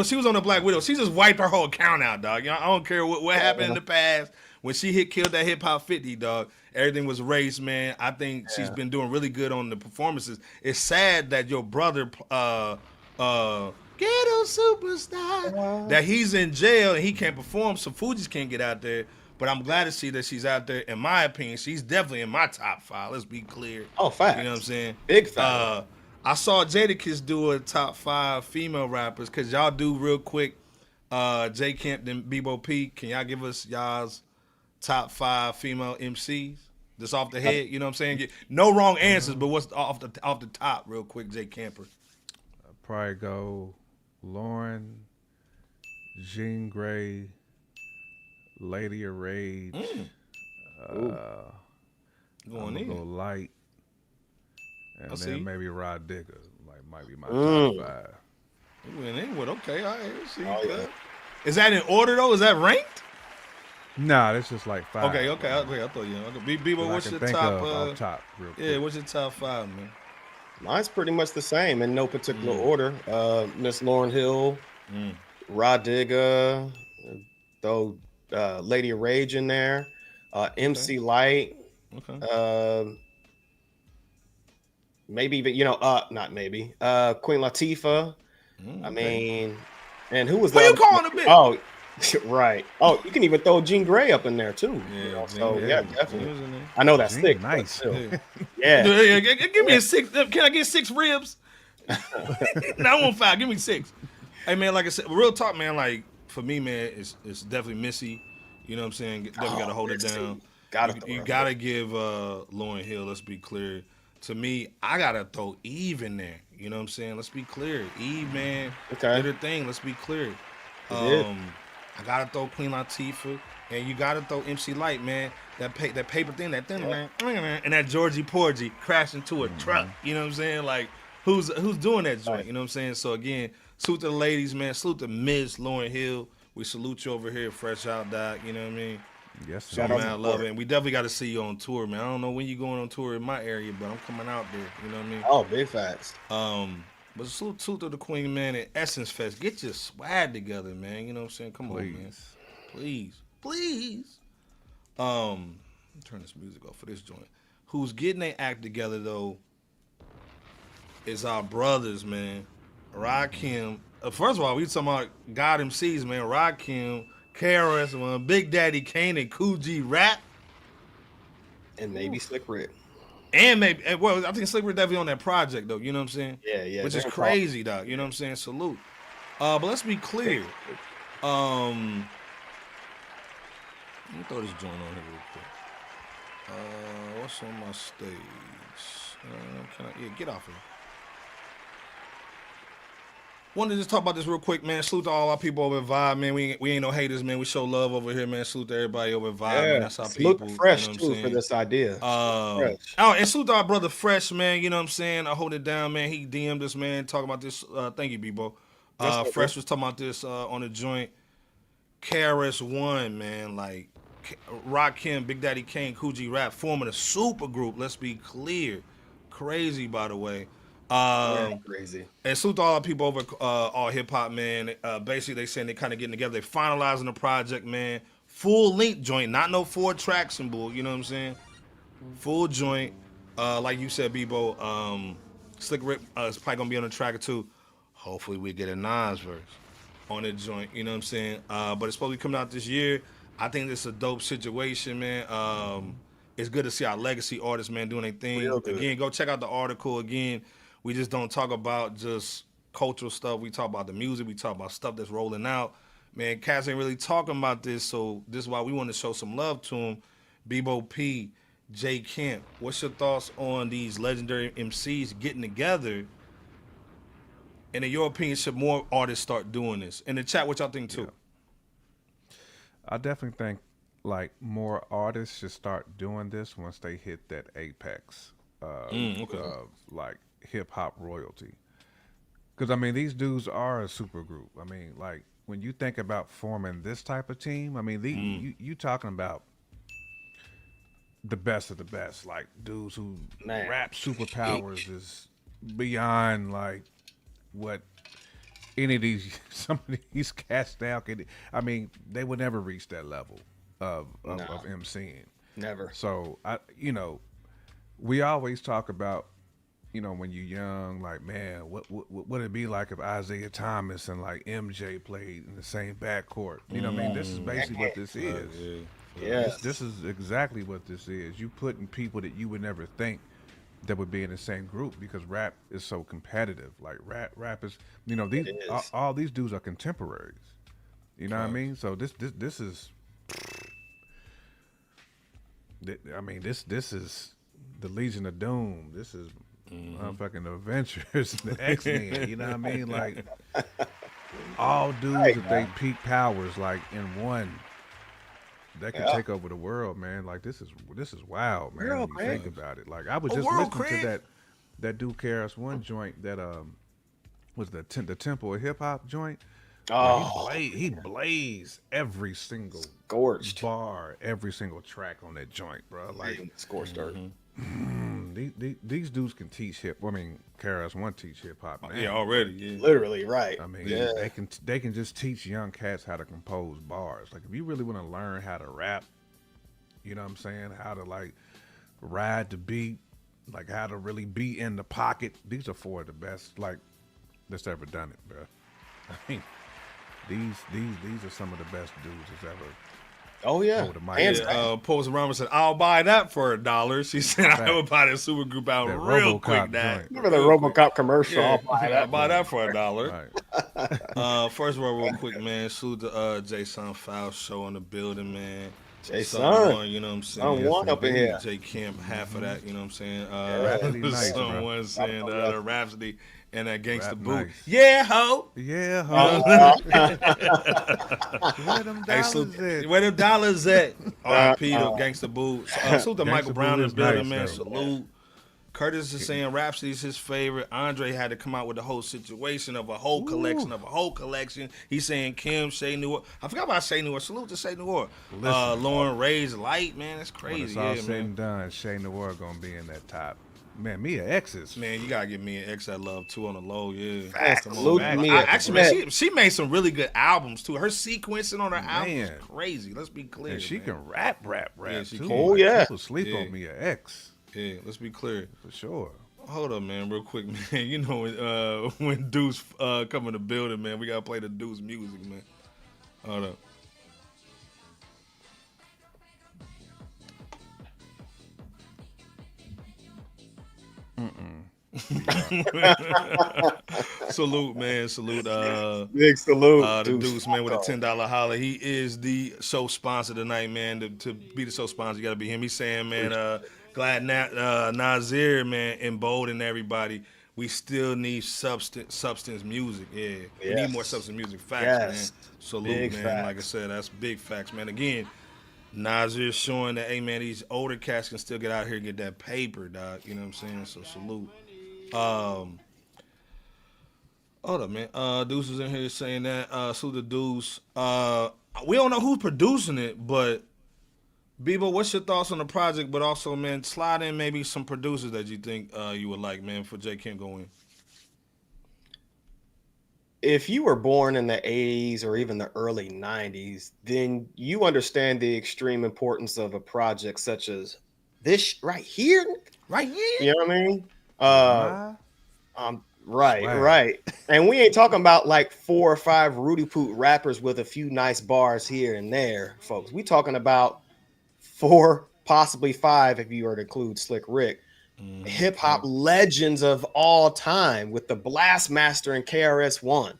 Speaker 1: She was on the Black Widow. She just wiped her whole account out, dog. I don't care what happened in the past. When she killed that Hip Hop 50, dog, everything was erased, man. I think she's been doing really good on the performances. It's sad that your brother Ghetto Superstar, that he's in jail and he can't perform, so Fugees can't get out there. But I'm glad to see that she's out there. In my opinion, she's definitely in my top 5. Let's be clear.
Speaker 3: Oh, fact.
Speaker 1: You know what I'm saying?
Speaker 3: Big fact.
Speaker 1: I saw Jadakiss do a top 5 female rappers. Cause y'all do real quick. J Camp and Bebo P. Can y'all give us y'all's top 5 female MCs? Just off the head, you know what I'm saying? No wrong answers, but what's off the top, real quick, J Camper?
Speaker 4: I'd probably go Lauryn, Jean Grey, Lady of Rage.
Speaker 1: Going
Speaker 4: go Light, and
Speaker 1: I
Speaker 4: then
Speaker 1: see.
Speaker 4: maybe Rod Digger. Might be my top 5.
Speaker 1: You went in with okay. All right, see.
Speaker 3: yeah.
Speaker 1: Is that in order though? Is that ranked?
Speaker 4: Nah, that's just like 5.
Speaker 1: Okay. I thought Bebo, what's your top?
Speaker 4: Off top, real quick.
Speaker 1: Yeah, what's your top 5, man?
Speaker 3: Mine's pretty much the same in no particular order. Miss Lauryn Hill, Rod Digger, throw Lady of Rage in there, MC Light, maybe even not maybe Queen Latifah. I mean, and who was that?
Speaker 1: Who you calling a bitch?
Speaker 3: Oh, right. Oh, you can even throw Jean Grey up in there too.
Speaker 1: Yeah,
Speaker 3: so
Speaker 1: yeah,
Speaker 3: definitely. I know that's thick.
Speaker 4: Nice.
Speaker 3: Yeah.
Speaker 1: Give me a 6. Can I get 6 ribs? No, I want 5. Give me 6. Hey man, like I said, real talk, man. Like for me, man, it's definitely Missy. You know what I'm saying? Definitely got to hold it down. You gotta give Lauryn Hill. Let's be clear. To me, I gotta throw Eve in there. You know what I'm saying? Let's be clear. Eve, man, did her thing. Let's be clear. I gotta throw Queen Latifah, and you gotta throw MC Light, man. That paper thing, that thing, man, and that Georgie Porgy crash into a truck. You know what I'm saying? Like, who's doing that joint? You know what I'm saying? So again, salute to the ladies, man. Salute to Miss Lauryn Hill. We salute you over here, Fresh Out Doc. You know what I mean?
Speaker 4: Yes,
Speaker 1: so, man, I love it. And we definitely got to see you on tour, man. I don't know when you're going on tour in my area, but I'm coming out there. You know what I mean?
Speaker 3: Oh, big facts.
Speaker 1: But salute to the Queen, man, and Essence Fest. Get your swag together, man. You know what I'm saying? Come on, man. Please. Turn this music off for this joint. Who's getting their act together, though, is our brothers, man. Rakim. First of all, we talking about God MCs, man. Rakim, KRS-One, Big Daddy Kane, and Kool Rap.
Speaker 3: And maybe Slick Rick.
Speaker 1: And maybe, well, I think Slick Rick definitely on that project, though. You know what I'm saying?
Speaker 3: Yeah.
Speaker 1: Which is crazy, dog. You know what I'm saying? Salute. But let's be clear. Let me throw this joint on here real quick. What's on my stage? Get off of it. Wanted to just talk about this real quick, man. Salute to all our people over at Vibe, man. We ain't no haters, man. We show love over here, man. Salute to everybody over at Vibe, man. That's our
Speaker 3: salute
Speaker 1: people.
Speaker 3: Fresh,
Speaker 1: you know
Speaker 3: too, for this idea.
Speaker 1: And salute to our brother Fresh, man. You know what I'm saying? I hold it down, man. He DM'd us, man, talking about this. Thank you, Bebo. Fresh was talking about this on the joint. KRS-One, man. Like, Rakim, Big Daddy Kane, Kool Rap forming a Supergroup. Let's be clear. Crazy, by the way.
Speaker 3: Crazy.
Speaker 1: And salute to all our people over All Hip Hop, man. Basically, they saying they kind of getting together. They finalizing the project, man. Full length joint, not no 4 tracks and bull. You know what I'm saying? Full joint. Like you said, Bebo. Slick Rick is probably gonna be on the track or two. Hopefully, we get a Nas verse on the joint. You know what I'm saying? But it's supposed to be coming out this year. I think this is a dope situation, man. It's good to see our legacy artists, man, doing their thing. Again, go check out the article. Again, we just don't talk about just cultural stuff. We talk about the music. We talk about stuff that's rolling out. Man, cats ain't really talking about this, so this is why we want to show some love to them. Bebo P, J Camp, what's your thoughts on these legendary MCs getting together? And in your opinion, should more artists start doing this? In the chat, what y'all think too?
Speaker 4: Yeah. I definitely think like more artists should start doing this once they hit that apex of like hip hop royalty. Because I mean, these dudes are a super group. I mean, like when you think about forming this type of team, I mean, you talking about the best of the best, like dudes who rap superpowers is beyond like what any of these some of these cats now can. I mean, they would never reach that level of MCing.
Speaker 3: Never.
Speaker 4: So we always talk about, when you're young, like, man, what would it be like if Isaiah Thomas and like MJ played in the same backcourt? You know what I mean? This is basically what this is.
Speaker 3: Yes.
Speaker 4: This is exactly what this is. You putting people that you would never think that would be in the same group because rap is so competitive. Like rap is, these all these dudes are contemporaries. You know what I mean? So this is, I mean, this is the Legion of Doom. This is fucking Avengers, the X-Men. You know what I mean? Like all dudes at they peak powers, like in one, that can take over the world, man. Like this is wild, man. When you think about it, like I was just listening to that dude KRS-One joint that was the Temple of Hip Hop joint. Oh, he blazed every single bar, every single track on that joint, bro. Like
Speaker 3: scorched earth.
Speaker 4: These dudes can teach KRS-One teach hip hop.
Speaker 1: Yeah, already. Yeah.
Speaker 3: Literally, right.
Speaker 4: I mean, they can just teach young cats how to compose bars. Like if you really want to learn how to rap, you know what I'm saying? How to like ride the beat, like how to really be in the pocket. These are 4 of the best like that's ever done it, bro. I mean, these are some of the best dudes that's ever
Speaker 3: Oh yeah.
Speaker 4: Oh, the mic.
Speaker 3: Hands
Speaker 1: Yeah,
Speaker 3: down.
Speaker 1: Post Rama said, "I'll buy that for $1." She said, "I would buy that Supergroup out
Speaker 4: That
Speaker 1: real
Speaker 4: RoboCop
Speaker 1: quick." That
Speaker 4: joint.
Speaker 3: Remember the RoboCop commercial?
Speaker 1: yeah,
Speaker 3: I'll buy that.
Speaker 1: for $1.
Speaker 4: Right.
Speaker 1: First of all, real quick, man, salute to Jason Fowl show in the building, man.
Speaker 3: Jason.
Speaker 1: Someone, you know what I'm saying?
Speaker 3: Someone up in here.
Speaker 1: J Camp, half of that, you know what I'm saying?
Speaker 4: Rhapsody nice, bro.
Speaker 1: someone saying the Rhapsody and that Gangsta
Speaker 4: Rap
Speaker 1: Boot.
Speaker 4: nice.
Speaker 1: Yeah, ho.
Speaker 4: Yeah, huh? Where them
Speaker 1: Hey,
Speaker 4: dollars
Speaker 1: salute,
Speaker 4: at?
Speaker 1: where them dollars at? R.I.P. to Gangsta Boot. Salute to
Speaker 4: Gangsta
Speaker 1: Michael Brown
Speaker 4: Boot
Speaker 1: in
Speaker 4: is
Speaker 1: the building,
Speaker 4: nice,
Speaker 1: man.
Speaker 4: though.
Speaker 1: Salute. Curtis is saying Rhapsody's his favorite. Andre had to come out with the whole situation of a whole collection. He's saying Kim, Shay New York. I forgot about Shay New York. Salute to Shay New York. Lauren Ray's Light, man. That's
Speaker 4: When
Speaker 1: crazy.
Speaker 4: it's all
Speaker 1: Yeah,
Speaker 4: said
Speaker 1: man.
Speaker 4: and done, Shay Noir gonna be in that top. Man, Mia X's.
Speaker 1: Man, you gotta give me an X that love too on the low, yeah.
Speaker 3: Facts.
Speaker 1: Come on,
Speaker 3: Salute
Speaker 1: man.
Speaker 3: to me.
Speaker 1: Actually, man, she made some really good albums too. Her sequencing on her album is
Speaker 4: Man.
Speaker 1: crazy. Let's be clear.
Speaker 4: And she
Speaker 1: man.
Speaker 4: can rap
Speaker 1: Yeah, she
Speaker 4: too.
Speaker 1: can.
Speaker 3: Oh, yeah.
Speaker 4: People sleep
Speaker 1: Yeah.
Speaker 4: on Mia X
Speaker 1: Yeah, let's be clear.
Speaker 4: for sure.
Speaker 1: Hold up, man, real quick, man. You know when Deuce come in the building, man, we gotta play the Deuce music, man. Hold up. Salute, man. Salute.
Speaker 3: Big salute.
Speaker 1: The Deuce, man, with a $10 holler. He is the show sponsor tonight, man. To be the show sponsor, you got to be him. He's saying, man, glad Nazir, man, emboldened everybody. We still need substance music. Yeah, we need more substance music. Facts, man. Salute,
Speaker 3: Big
Speaker 1: man.
Speaker 3: facts.
Speaker 1: Like I said, that's big facts, man. Again, Nazir showing that, hey, man, these older cats can still get out here and get that paper, dog. You know what I'm saying? So salute. Hold up, man. Deuce is in here saying that. Salute to Deuce. We don't know who's producing it, but Bebo, what's your thoughts on the project? But also, man, slide in maybe some producers that you think you would like, man, for J. Kim going.
Speaker 3: If you were born in the 80s or even the early 90s, then you understand the extreme importance of a project such as this right here.
Speaker 1: Right here?
Speaker 3: You know what I mean? Right,
Speaker 4: Swag.
Speaker 3: right. And we ain't talking about like 4 or 5 Rudy Poot rappers with a few nice bars here and there, folks. We talking about 4, possibly 5, if you were to include Slick Rick. Hip hop legends of all time with the Blast Master and KRS-One,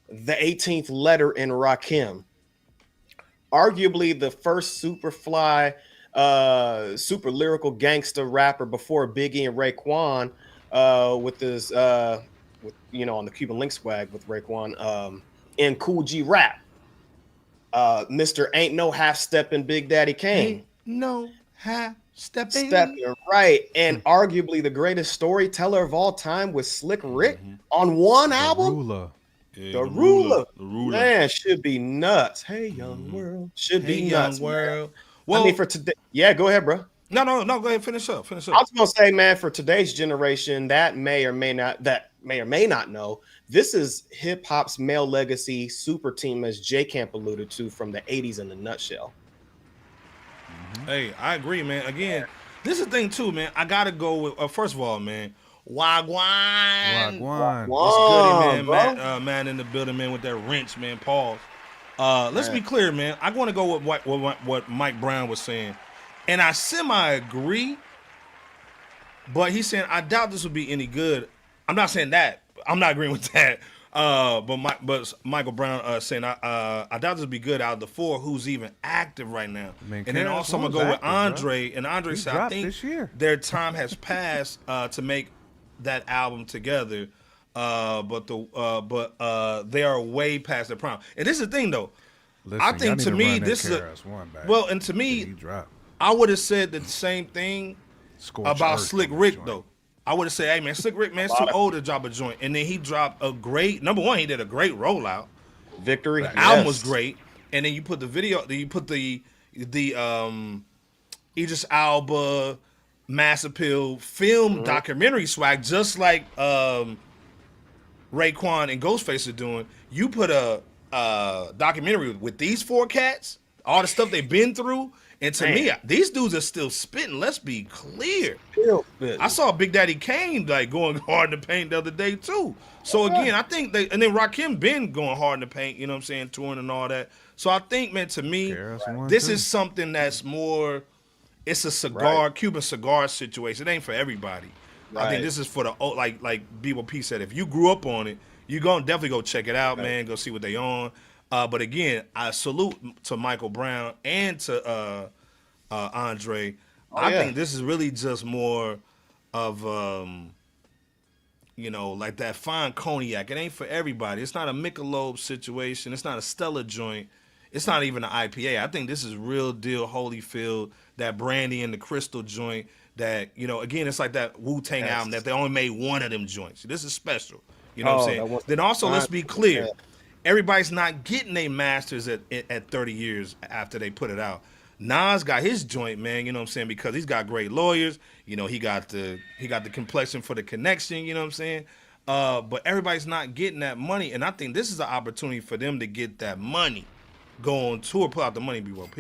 Speaker 3: the 18th letter in Rakim, arguably the first super lyrical gangster rapper before Biggie and Raekwon, with this, on the Cuban Link swag with Raekwon, in Cool G Rap. Mr. Ain't No Half Steppin' Big Daddy Kane.
Speaker 1: No half stepping.
Speaker 3: Right. And arguably the greatest storyteller of all time with Slick Rick on one album.
Speaker 4: Ruler.
Speaker 1: Yeah,
Speaker 3: The ruler.
Speaker 1: The ruler.
Speaker 3: Man, should be nuts. Hey, young world. Should
Speaker 1: Hey,
Speaker 3: be
Speaker 1: young
Speaker 3: nuts.
Speaker 1: world.
Speaker 3: Man.
Speaker 1: Well,
Speaker 3: I mean, for today. Yeah, go ahead, bro.
Speaker 1: no. Go ahead. Finish up.
Speaker 3: I was gonna say, man, for today's generation, that may or may not know, this is hip hop's male legacy super team, as J Camp alluded to, from the 80s in a nutshell.
Speaker 1: Hey, I agree, man. Again, this is the thing too, man. I gotta go with first of all, man. Wagwan.
Speaker 4: Wagwan.
Speaker 1: What's good, man?
Speaker 3: bro?
Speaker 1: Man in the building, man, with that wrench, man. Pause. Let's be clear, man. I want to go with what Mike Brown was saying, and I semi-agree. But he's saying I doubt this will be any good. I'm not saying that. I'm not agreeing with that. But Michael Brown saying I doubt this will be good out of the 4 who's even active right now.
Speaker 4: Man,
Speaker 1: And then also I'm gonna go with
Speaker 4: KRS-One's
Speaker 1: Andre, and Andre
Speaker 4: He
Speaker 1: said I
Speaker 4: dropped
Speaker 1: think
Speaker 4: this year.
Speaker 1: their time has passed to make that album together. But they are way past their prime. And this is the thing though.
Speaker 4: Listen,
Speaker 1: I
Speaker 4: y'all
Speaker 1: think
Speaker 4: need
Speaker 1: to
Speaker 4: to
Speaker 1: me
Speaker 4: run that
Speaker 1: this is
Speaker 4: KRS-One back.
Speaker 1: well, and to me,
Speaker 4: He dropped.
Speaker 1: I would have said the same thing
Speaker 4: Scorched
Speaker 1: about
Speaker 4: earth
Speaker 1: Slick
Speaker 4: on that
Speaker 1: Rick
Speaker 4: joint.
Speaker 1: though. I would have said, hey man, Slick Rick, man, it's too old to drop a joint. And then he dropped a great number one, he did a great rollout.
Speaker 3: Victory.
Speaker 1: The album was great. And then you put the video, then you put the Idris Alba Mass Appeal film documentary swag, just like Raekwon and Ghostface are doing. You put a documentary with these 4 cats, all the stuff they've been through, and to me, these dudes are still spitting. Let's be clear. I saw Big Daddy Kane like going hard in the paint the other day too. So again, I think and then Rakim been going hard in the paint, you know what I'm saying, touring and all that. So I think, man, to me,
Speaker 4: KRS-One
Speaker 1: this
Speaker 4: too.
Speaker 1: is something that's more. It's a cigar, Cuban cigar situation. It ain't for everybody. I think this is for the like B.O.P. said. If you grew up on it, you gonna definitely go check it out, man. Go see what they on. But again, I salute to Michael Brown and to Andre. I think this is really just more of like that fine cognac. It ain't for everybody. It's not a Michelob situation. It's not a Stella joint. It's not even an IPA. I think this is real deal Holyfield, that brandy and the crystal joint. That again, it's like that Wu-Tang album that they only made one of them joints. This is special. You know what I'm saying? Then also, let's be clear. Everybody's not getting their masters at 30 years after they put it out. Nas got his joint, man, you know what I'm saying, because he's got great lawyers. He got the complexion for the connection, you know what I'm saying? But everybody's not getting that money, and I think this is an opportunity for them to get that money, go on tour, pull out the money, BOP.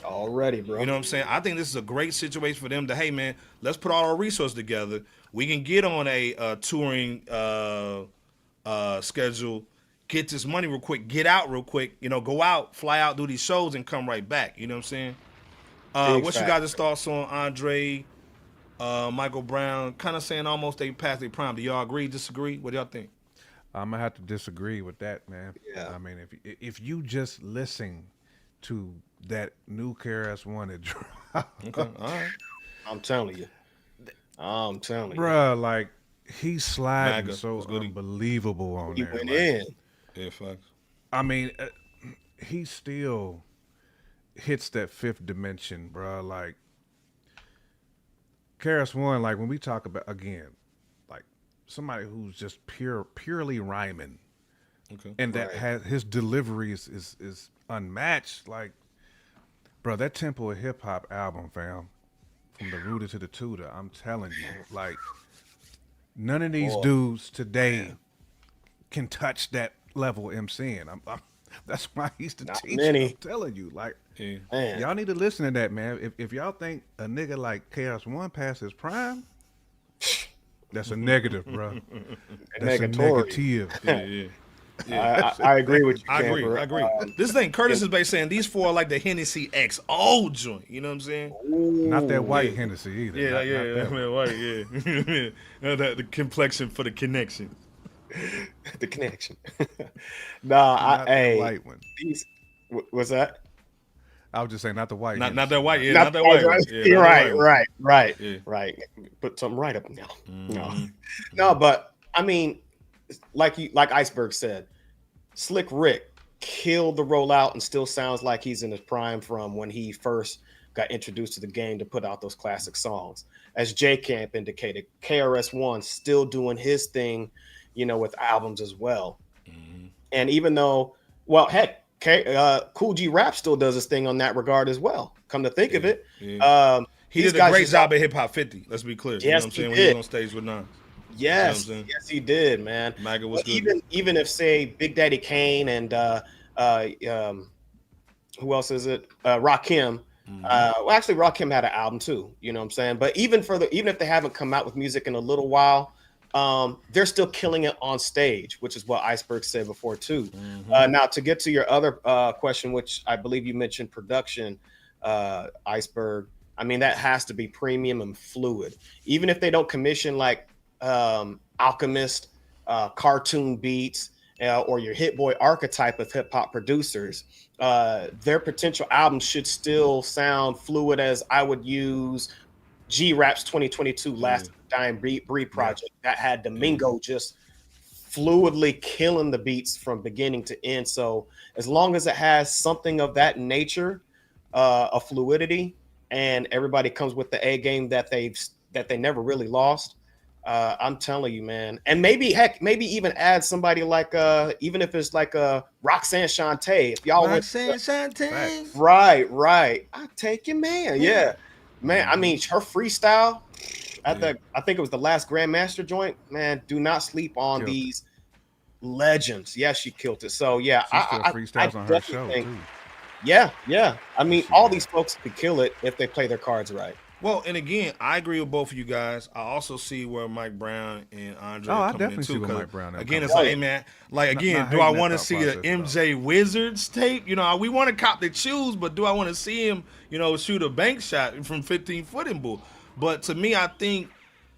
Speaker 3: Already, bro.
Speaker 1: You know what I'm saying? I think this is a great situation for them to, hey, man, let's put all our resources together. We can get on a touring schedule, get this money real quick, get out real quick, go out, fly out, do these shows, and come right back. You know what I'm saying? What's your guys' thoughts on Andre, Michael Brown, kind of saying almost they passed their prime? Do y'all agree, disagree? What do y'all think?
Speaker 4: I'm gonna have to disagree with that, man.
Speaker 3: Yeah.
Speaker 4: I mean, if you just listen to that new KRS-One that dropped,
Speaker 1: Okay, all right.
Speaker 3: I'm telling you,
Speaker 4: bruh, like he's sliding
Speaker 1: MAGA,
Speaker 4: so
Speaker 1: what's good?
Speaker 4: unbelievable on
Speaker 3: he
Speaker 4: there.
Speaker 3: went
Speaker 4: like,
Speaker 3: in.
Speaker 1: Yeah, facts.
Speaker 4: I mean, he still hits that fifth dimension, bruh. Like KRS-One, like when we talk about again, like somebody who's just purely rhyming,
Speaker 1: Okay.
Speaker 4: and that has his delivery is unmatched. Like, bro, that Tempo of Hip Hop album, fam, from the Rooter to the Tutor, I'm telling you, like, none of these dudes today can touch that level MCing. That's why he's the teacher.
Speaker 3: many.
Speaker 4: I'm telling you, like,
Speaker 3: Man.
Speaker 4: y'all need to listen to that, man. If y'all think a nigga like KRS-One past his prime, that's a negative, bro. That's a
Speaker 3: Negatory.
Speaker 4: negative.
Speaker 3: I agree with you.
Speaker 1: I agree.
Speaker 3: Camper.
Speaker 1: I agree. This thing, Curtis is basically saying these four are like the Hennessy XO joint. You know what I'm saying?
Speaker 4: Not that white Hennessy either.
Speaker 1: Yeah,
Speaker 4: Not
Speaker 1: yeah,
Speaker 4: that one.
Speaker 1: man, white, yeah. The complexion for the connection.
Speaker 3: The connection. Nah,
Speaker 4: Not the
Speaker 3: hey,
Speaker 4: white one.
Speaker 3: what's that?
Speaker 4: I was just saying, not the white.
Speaker 1: Not
Speaker 4: Hennessy.
Speaker 1: that white. Yeah, not that white. One. Yeah,
Speaker 3: You're
Speaker 1: not that
Speaker 3: right,
Speaker 1: white one.
Speaker 3: right.
Speaker 1: Yeah.
Speaker 3: Put something right up now. No, but I mean, like Iceberg said, Slick Rick killed the rollout and still sounds like he's in his prime from when he first got introduced to the game to put out those classic songs. As J Camp indicated, KRS-One still doing his thing, with albums as well. And even though, well, heck, Kool G Rap still does his thing on that regard as well. Come to think of it,
Speaker 1: he did a great job at Hip Hop 50. Let's be clear.
Speaker 3: Yes,
Speaker 1: you know what I'm saying? When he was on stage with Nas.
Speaker 3: Yes,
Speaker 1: You know what I'm saying?
Speaker 3: yes, he did, man.
Speaker 1: MAGA was
Speaker 3: But
Speaker 1: good.
Speaker 3: even if say Big Daddy Kane and who else is it? Rakim. Well, actually, Rakim had an album too. You know what I'm saying? But even if they haven't come out with music in a little while, they're still killing it on stage, which is what Iceberg said before too. Now, to get to your other question, which I believe you mentioned production, Iceberg. I mean, that has to be premium and fluid. Even if they don't commission like Alchemist, cartoon beats, or your Hit Boy archetype of hip hop producers, their potential albums should still sound fluid. As I would use G-Rap's 2022 Last Dying Breed project that had Domingo just fluidly killing the beats from beginning to end. So as long as it has something of that nature, a fluidity, and everybody comes with the A game that they never really lost, I'm telling you, man. And maybe even add somebody like even if it's like Roxanne Shante. If y'all
Speaker 1: Roxanne Shante.
Speaker 3: Right. I take you, man. Yeah. Man, I mean, her freestyle at I think it was the last Grandmaster joint, man. Do not sleep on these legends. Yeah, she killed it. So yeah,
Speaker 4: She still freestyles on her show too.
Speaker 3: Yeah. I mean, all these folks could kill it if they play their cards right.
Speaker 1: Well, and again, I agree with both of you guys. I also see where Mike Brown and Andre
Speaker 4: I
Speaker 1: are coming
Speaker 4: definitely
Speaker 1: in
Speaker 4: see
Speaker 1: too.
Speaker 4: where
Speaker 1: 'Cause
Speaker 4: Mike Brown and
Speaker 1: again, it's
Speaker 4: coming
Speaker 1: like, hey man, like again,
Speaker 4: not
Speaker 1: do I
Speaker 4: hating that
Speaker 1: want to
Speaker 4: thought
Speaker 1: see the
Speaker 4: process at all.
Speaker 1: MJ Wizards tape? You know, we want to cop the shoes, but do I want to see him, you know, shoot a bank shot from 15 foot in bull? But to me, I think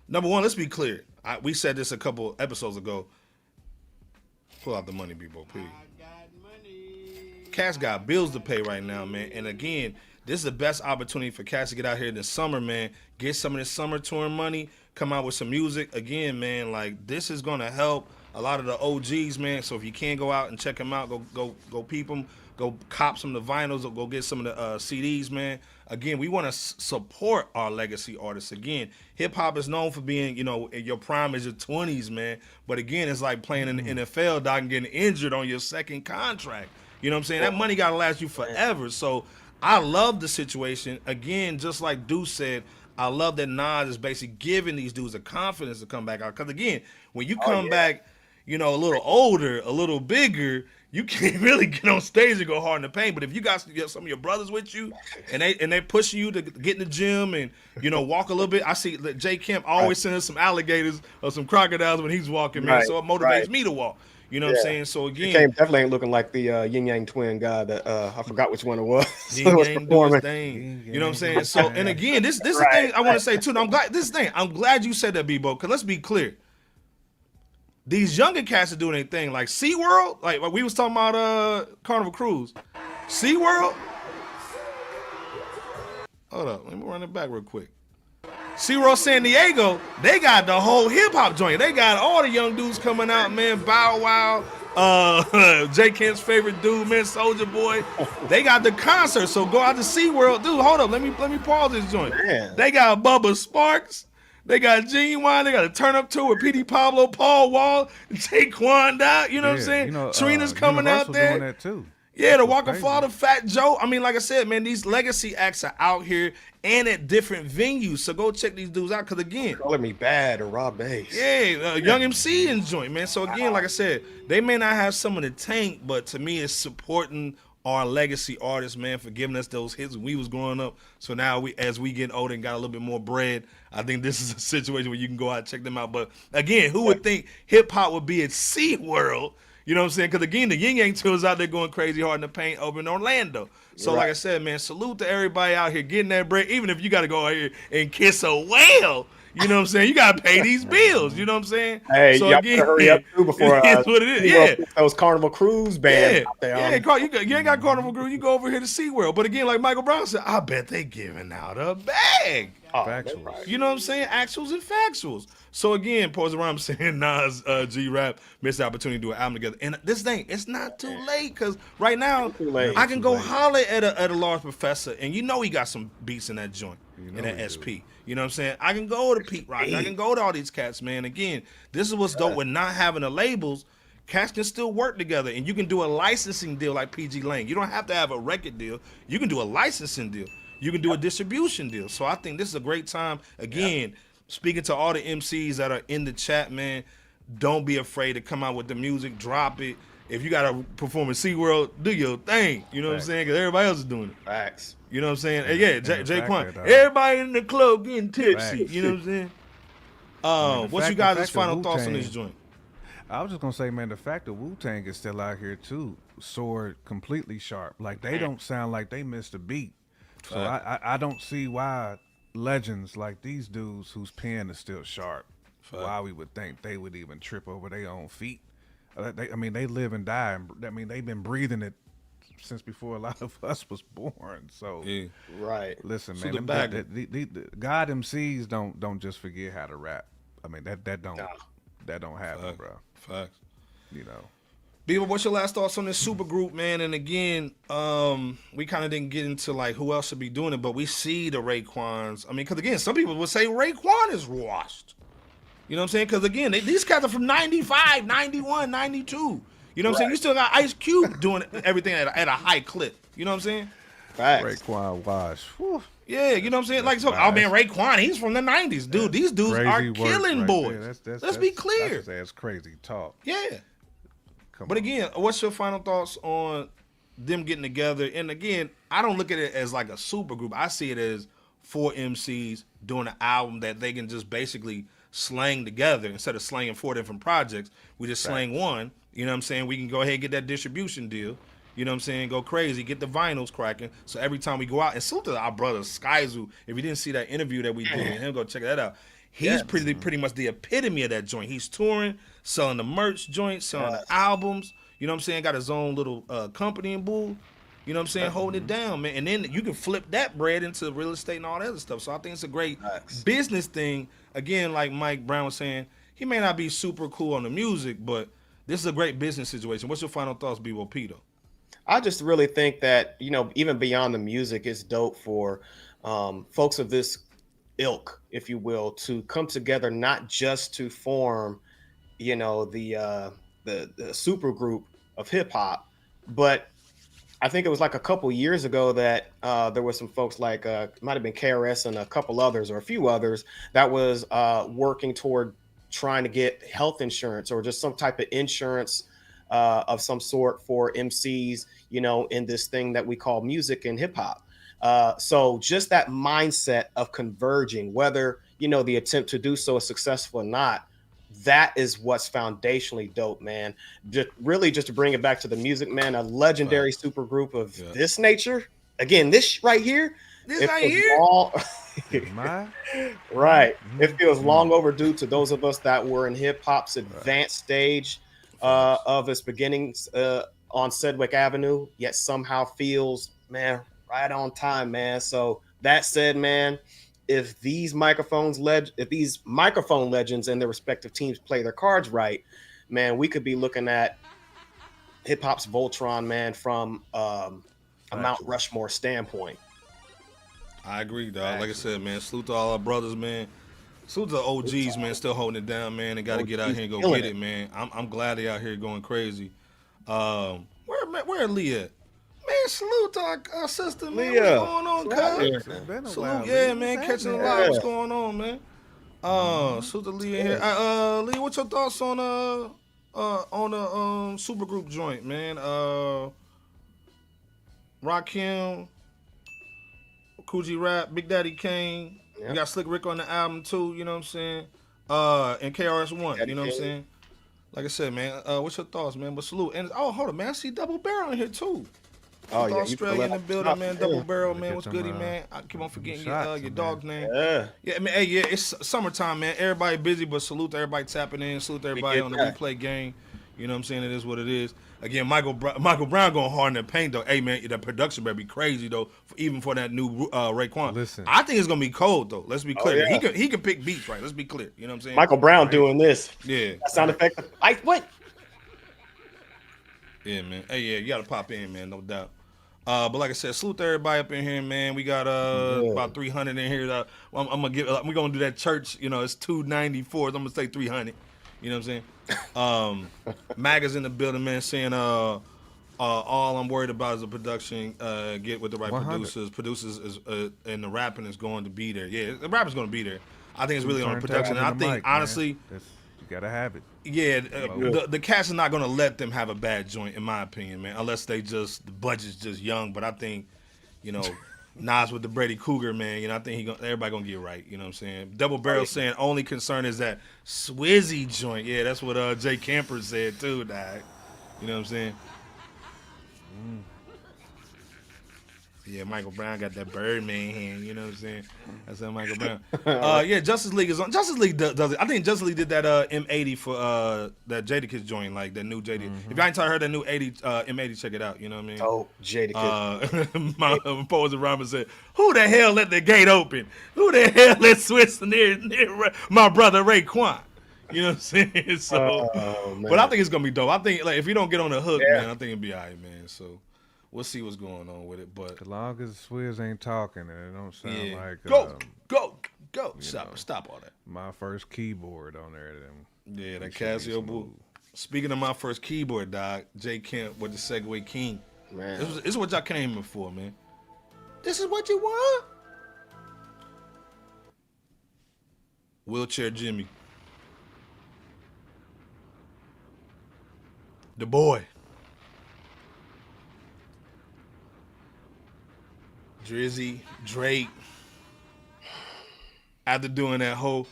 Speaker 1: number one, let's be clear. We said this a couple episodes ago. Pull out the money, Bebo, please. Cass got bills to pay right now, man. And again, this is the best opportunity for Cass to get out here in the summer, man. Get some of this summer touring money, come out with some music. Again, man, like this is gonna help a lot of the OGs, man. So if you can't go out and check them out, go peep them, go cop some of the vinyls, or go get some of the CDs, man. Again, we want to support our legacy artists. Again, hip hop is known for being, you know, in your prime is your 20s, man. But again, it's like playing in the NFL, doc, and getting injured on your second contract. You know what I'm saying? That money gotta last you forever. So I love the situation. Again, just like Deuce said, I love that Nas is basically giving these dudes the confidence to come back out. Because again, when you come back, you know, a little older, a little bigger, you can't really get on stage and go hard in the paint. But if you got some of your brothers with you, and they pushing you to get in the gym and, you know, walk a little bit. I see that Jay Kemp always sending some alligators or some crocodiles when he's walking, man. So it motivates me to walk. You know what I'm saying? So again,
Speaker 3: Kane definitely ain't looking like the Yin Yang twin guy that I forgot which one it was.
Speaker 1: Yin
Speaker 3: was
Speaker 1: Yang do
Speaker 3: performing.
Speaker 1: his thing. You know what I'm saying? So, and again, this is the thing I want to say too. And I'm glad you said that, Bebo, because let's be clear. These younger cats are doing their thing. Like SeaWorld, like we was talking about Carnival Cruise. SeaWorld. Hold up, let me run it back real quick. SeaWorld San Diego, they got the whole hip-hop joint. They got all the young dudes coming out, man. Bow Wow, J. Kent's favorite dude, man, Soulja Boy. They got the concert, so go out to SeaWorld. Dude, hold up, let me pause this joint.
Speaker 3: Man.
Speaker 1: They got Bubba Sparks. They got Genuine. They got a Turn Up Tour with P.D. Pablo, Paul Wall, Taekwon out. You know what I'm saying?
Speaker 4: You know,
Speaker 1: Trina's coming out
Speaker 4: Universal's
Speaker 1: there.
Speaker 4: doing that too.
Speaker 1: Yeah, the
Speaker 4: That's
Speaker 1: Walk of
Speaker 4: crazy.
Speaker 1: Father, Fat Joe. I mean, like I said, man, these legacy acts are out here and at different venues. So go check these dudes out. Because again,
Speaker 3: Calling me bad or Rob Bass.
Speaker 1: yeah, Young MC in joint, man. So again, like I said, they may not have some of the tank, but to me, it's supporting our legacy artists, man, for giving us those hits when we was growing up. So now as we get older and got a little bit more bread, I think this is a situation where you can go out and check them out. But again, who would think hip hop would be at SeaWorld? You know what I'm saying? Because again, the Yin Yang Tours out there going crazy hard in the paint over in Orlando. So like I said, man, salute to everybody out here getting that bread. Even if you got to go out here and kiss a whale, you know what I'm saying? You got to pay these bills. You know what I'm saying?
Speaker 3: Hey,
Speaker 1: so
Speaker 3: y'all
Speaker 1: again,
Speaker 3: better hurry up too before
Speaker 1: it's what it is. Yeah.
Speaker 3: those Carnival Cruise bands
Speaker 1: Yeah,
Speaker 3: out there.
Speaker 1: you ain't got Carnival Cruise. You go over here to SeaWorld. But again, like Michael Brown said, I bet they giving out a bag.
Speaker 4: Factuals.
Speaker 1: You know what I'm saying? Actuals and factuals. So again, pause around saying Nas, G-Rap missed the opportunity to do an album together. And this thing, it's not too late because right now
Speaker 3: late.
Speaker 1: I can go holler at a large professor and you know he got some beats in that joint, in that SP. You know what I'm saying? I can go to Pete Rock. I can go to all these cats, man. Again, this is what's dope with not having the labels. Cats can still work together, and you can do a licensing deal like PG Lane. You don't have to have a record deal. You can do a licensing deal. You can do a distribution deal. So I think this is a great time. Again, speaking to all the MCs that are in the chat, man, don't be afraid to come out with the music. Drop it. If you got to perform in SeaWorld, do your thing. You know what I'm saying? Because everybody else is doing it.
Speaker 3: Facts.
Speaker 1: You know what I'm saying? And yeah, Jay Quan.
Speaker 4: that,
Speaker 1: Everybody in the club getting tipsy.
Speaker 4: Facts.
Speaker 1: You know what I'm saying?
Speaker 4: the
Speaker 1: What's you
Speaker 4: fact
Speaker 1: guys'
Speaker 4: that
Speaker 1: final thoughts on
Speaker 4: Wu-Tang-
Speaker 1: this joint?
Speaker 4: I was just gonna say, man, the fact that Wu-Tang is still out here too, soared completely sharp. Like they don't sound like they missed a beat. So I don't see why legends like these dudes whose pen is still sharp, why we would think they would even trip over their own feet. They live and die. I mean, they've been breathing it since before a lot of us was born. So
Speaker 3: Right.
Speaker 4: listen,
Speaker 1: So
Speaker 4: man,
Speaker 1: the
Speaker 4: them-
Speaker 1: bag-
Speaker 4: the God MCs don't just forget how to rap. I mean that don't happen, bro.
Speaker 1: Facts.
Speaker 4: You know.
Speaker 1: Beaver, what's your last thoughts on this Supergroup, man? And again, we kind of didn't get into like who else should be doing it, but we see the Raekwons. I mean, because again, some people would say Raekwon is washed. You know what I'm saying? Because again, these cats are from 95, 91, 92. You know what I'm saying? You still got Ice Cube doing everything at a high clip. You know what I'm saying?
Speaker 3: Facts.
Speaker 4: Raekwon Wash. Whew.
Speaker 1: Yeah, you know what I'm saying? Like, so, oh man, Raekwon, he's from the 90s. Dude, these dudes are
Speaker 4: Crazy work
Speaker 1: killing
Speaker 4: right
Speaker 1: boys.
Speaker 4: there.
Speaker 1: Let's be clear.
Speaker 4: That's crazy talk.
Speaker 1: Yeah.
Speaker 4: Come
Speaker 1: But
Speaker 4: on.
Speaker 1: again, what's your final thoughts on them getting together? And again, I don't look at it as like a super group. I see it as 4 MCs doing an album that they can just basically slang together instead of slanging 4 different projects. We just slang one. You know what I'm saying? We can go ahead and get that distribution deal. You know what I'm saying? Go crazy, get the vinyls cracking. So every time we go out, and salute to our brother Skyzoo. If you didn't see that interview that we did with him, go check that out. He's pretty much the epitome of that joint. He's touring, selling the merch joint, selling the albums. You know what I'm saying? Got his own little company and bull. You know what I'm saying? Holding it down, man. And then you can flip that bread into real estate and all that other stuff. So I think it's a great business thing. Again, like Mike Brown was saying, he may not be super cool on the music, but this is a great business situation. What's your final thoughts, B.O.P. though?
Speaker 3: I just really think that, you know, even beyond the music, it's dope for folks of this ilk, if you will, to come together, not just to form, you know, the super group of hip hop, but I think it was like a couple years ago that there were some folks like might have been KRS and a couple others or a few others that was working toward trying to get health insurance or just some type of insurance of some sort for MCs, you know, in this thing that we call music and hip hop. So just that mindset of converging, whether, you know, the attempt to do so is successful or not, that is what's foundationally dope, man. Just to bring it back to the music, man, a legendary super group of this nature. Again, this right here.
Speaker 1: This right here.
Speaker 3: Right. It feels long overdue to those of us that were in hip hop's advanced stage of its beginnings on Sedgwick Avenue, yet somehow feels, man, right on time, man. So that said, man, if these microphone legends and their respective teams play their cards right, man, we could be looking at hip hop's Voltron, man, from a Mount Rushmore standpoint.
Speaker 1: I agree, dog. Like I said, man, salute to all our brothers, man. Salute to the OGs, man, still holding it down, man, and got to get out here and go get it, man. I'm glad they out here going crazy. Where Lee at? Man, salute to our sister, man.
Speaker 3: Leah.
Speaker 1: What's going on, cuz? Salute, yeah, man, catching a lot. What's going on, man? Salute to Leah in here. Leah, what's your thoughts on the Supergroup joint, man? Rakim, Coogee Rap, Big Daddy Kane.
Speaker 3: Yeah.
Speaker 1: You got Slick Rick on the album too, you know what I'm saying? And KRS-One, you know what I'm saying? Like I said, man, what's your thoughts, man? But salute. And hold on, man, I see Double Barrel in here too.
Speaker 3: Oh, yeah,
Speaker 1: Australia in the building, man. Double Barrel, man. What's goody, man? I keep on forgetting your dog's name. Yeah, I mean, hey, yeah, it's summertime, man. Everybody busy, but salute to everybody tapping in. Salute to everybody on the replay game. You know what I'm saying? It is what it is. Again, Michael Brown going hard in the paint, though. Hey, man, the production better be crazy, though, even for that new Raekwon.
Speaker 4: Listen.
Speaker 1: I think it's going to be cold, though. Let's be clear.
Speaker 3: Oh, yeah.
Speaker 1: He can pick beats, right? Let's be clear. You know what I'm saying?
Speaker 3: Michael Brown doing this.
Speaker 1: Yeah.
Speaker 3: That sound effect. What?
Speaker 1: Yeah, man. Hey, yeah, you got to pop in, man, no doubt. But like I said, salute to everybody up in here, man. We got about 300 in here. We're gonna do that church. You know, it's 294. I'm gonna say 300. You know what I'm saying? Maga's in the building, man, saying all I'm worried about is the production. Get with the right 100. Producers is and the rapping is going to be there. Yeah, the rapping's going to be there. I think it's really on the production. And I think
Speaker 4: mic,
Speaker 1: honestly,
Speaker 4: you gotta have it.
Speaker 1: yeah, the cats are not going to let them have a bad joint, in my opinion, man, unless the budget's just young. But I think, you know, Nas with the Brady Cougar, man, you know, I think everybody going to get right. You know what I'm saying? Double Barrel saying only concern is that Swizzy joint. Yeah, that's what Jay Camper said too, dog. You know what I'm saying? Yeah, Michael Brown got that Birdman hand. You know what I'm saying? That's that Michael Brown. Yeah, Justice League is on. Justice League does it. I think Justice League did that M80 for that Jadakiss joint, like that new Jada. If y'all ain't heard that new M80, check it out. You know what I mean?
Speaker 3: Oh, Jadakiss.
Speaker 1: My poets and rhymers said, "Who the hell let the gate open? Who the hell let Swiss near my brother Raekwon?" You know what I'm saying? So, but I think it's gonna be dope. I think like if you don't get on the hook, man, I think it'll be alright, man. So. We'll see what's going on with it, but
Speaker 4: as long as Swizz ain't talking and it don't sound like
Speaker 1: go. Stop all that.
Speaker 4: My first keyboard on there.
Speaker 1: Yeah, that Casio boo. Speaking of my first keyboard, dog, Jay Kemp with the Segway King.
Speaker 3: Man,
Speaker 1: this is what y'all came here for, man. This is what you want. Wheelchair Jimmy, the boy. Drizzy, Drake, after doing that whole,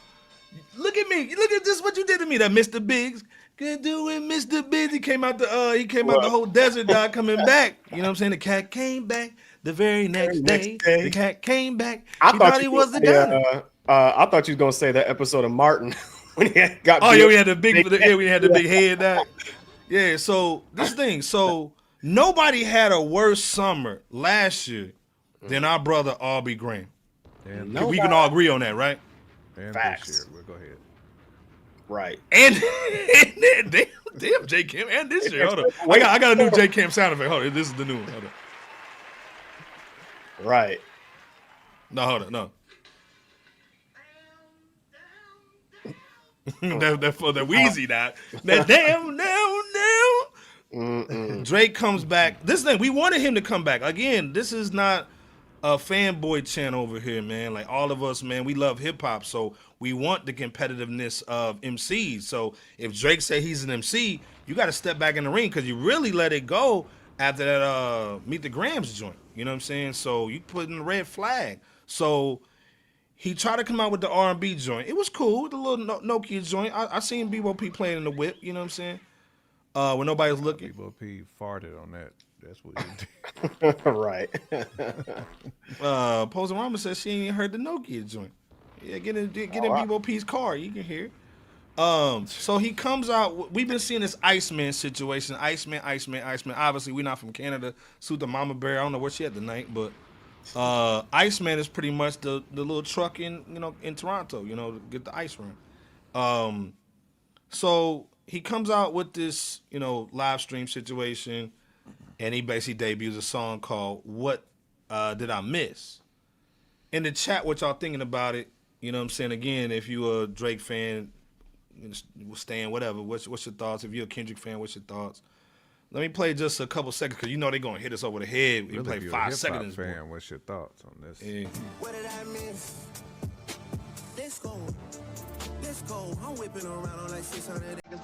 Speaker 1: look at me, look at this, what you did to me, that Mr. Biggs. Good doing, Mr. Biggs. He came out the whole desert, dog, coming back. You know what I'm saying? The cat came back the very next day. The cat came back. He thought he was the guy.
Speaker 3: I thought you was gonna say that episode of Martin when he got.
Speaker 1: Oh yeah, we had the big head down. Yeah, so this thing, so nobody had a worse summer last year than our brother Aubrey Graham. We can all agree on that, right?
Speaker 4: And
Speaker 3: Facts.
Speaker 4: this year, we'll go ahead.
Speaker 3: Right.
Speaker 1: And damn J Cam, and this year. Hold on. I got a new J Cam sound effect. Hold on, this is the new one. Hold on.
Speaker 3: Right.
Speaker 1: No, hold on, no. that Wheezy that damn. Drake comes back. This thing, we wanted him to come back. Again, this is not a fanboy channel over here, man. Like all of us, man, we love hip hop, so we want the competitiveness of MCs. So if Drake say he's an MC, you got to step back in the ring because you really let it go after that Meet the Grams joint. You know what I'm saying? So you put in the red flag. So he tried to come out with the R&B joint. It was cool, the little Nokia joint. I seen B.O.P. playing in the whip. You know what I'm saying? When nobody was looking.
Speaker 4: B.O.P. farted on that. That's what he did.
Speaker 3: Right.
Speaker 1: Posa Rama says she ain't heard the Nokia joint. Yeah, get in B.O.P.'s car. You can hear it. So he comes out. We've been seeing this Iceman situation. Iceman. Obviously, we're not from Canada. Suit the Mama Bear. I don't know where she at tonight, but Iceman is pretty much the little truck in Toronto. To get the ice run. So he comes out with this live stream situation, and he basically debuts a song called "What Did I Miss?" In the chat, what y'all thinking about it? You know what I'm saying? Again, if you a Drake fan, Stan, whatever, what's your thoughts? If you're a Kendrick fan, what's your thoughts? Let me play just a couple seconds because they're going to hit us over the head. We play 5 seconds.
Speaker 4: Fan, what's your thoughts on this?
Speaker 1: Yeah.
Speaker 8: What did I miss? Let's go. I'm whipping around on like 600 acres.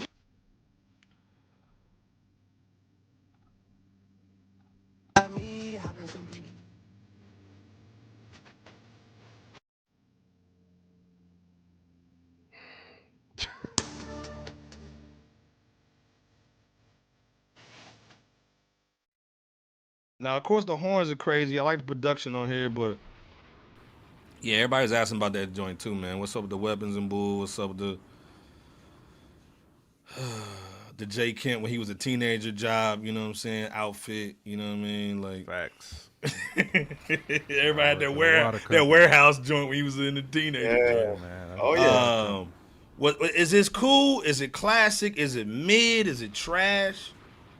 Speaker 1: Now, of course, the horns are crazy. I like the production on here, but yeah, everybody's asking about that joint too, man. What's up with the weapons and bull? What's up with the J. Kent when he was a teenager job? You know what I'm saying? Outfit. You know what I mean? Like
Speaker 4: Facts.
Speaker 1: everybody had that warehouse joint when he was in the teenager joint.
Speaker 4: Man.
Speaker 3: Oh yeah.
Speaker 1: What is this cool? Is it classic? Is it mid? Is it trash?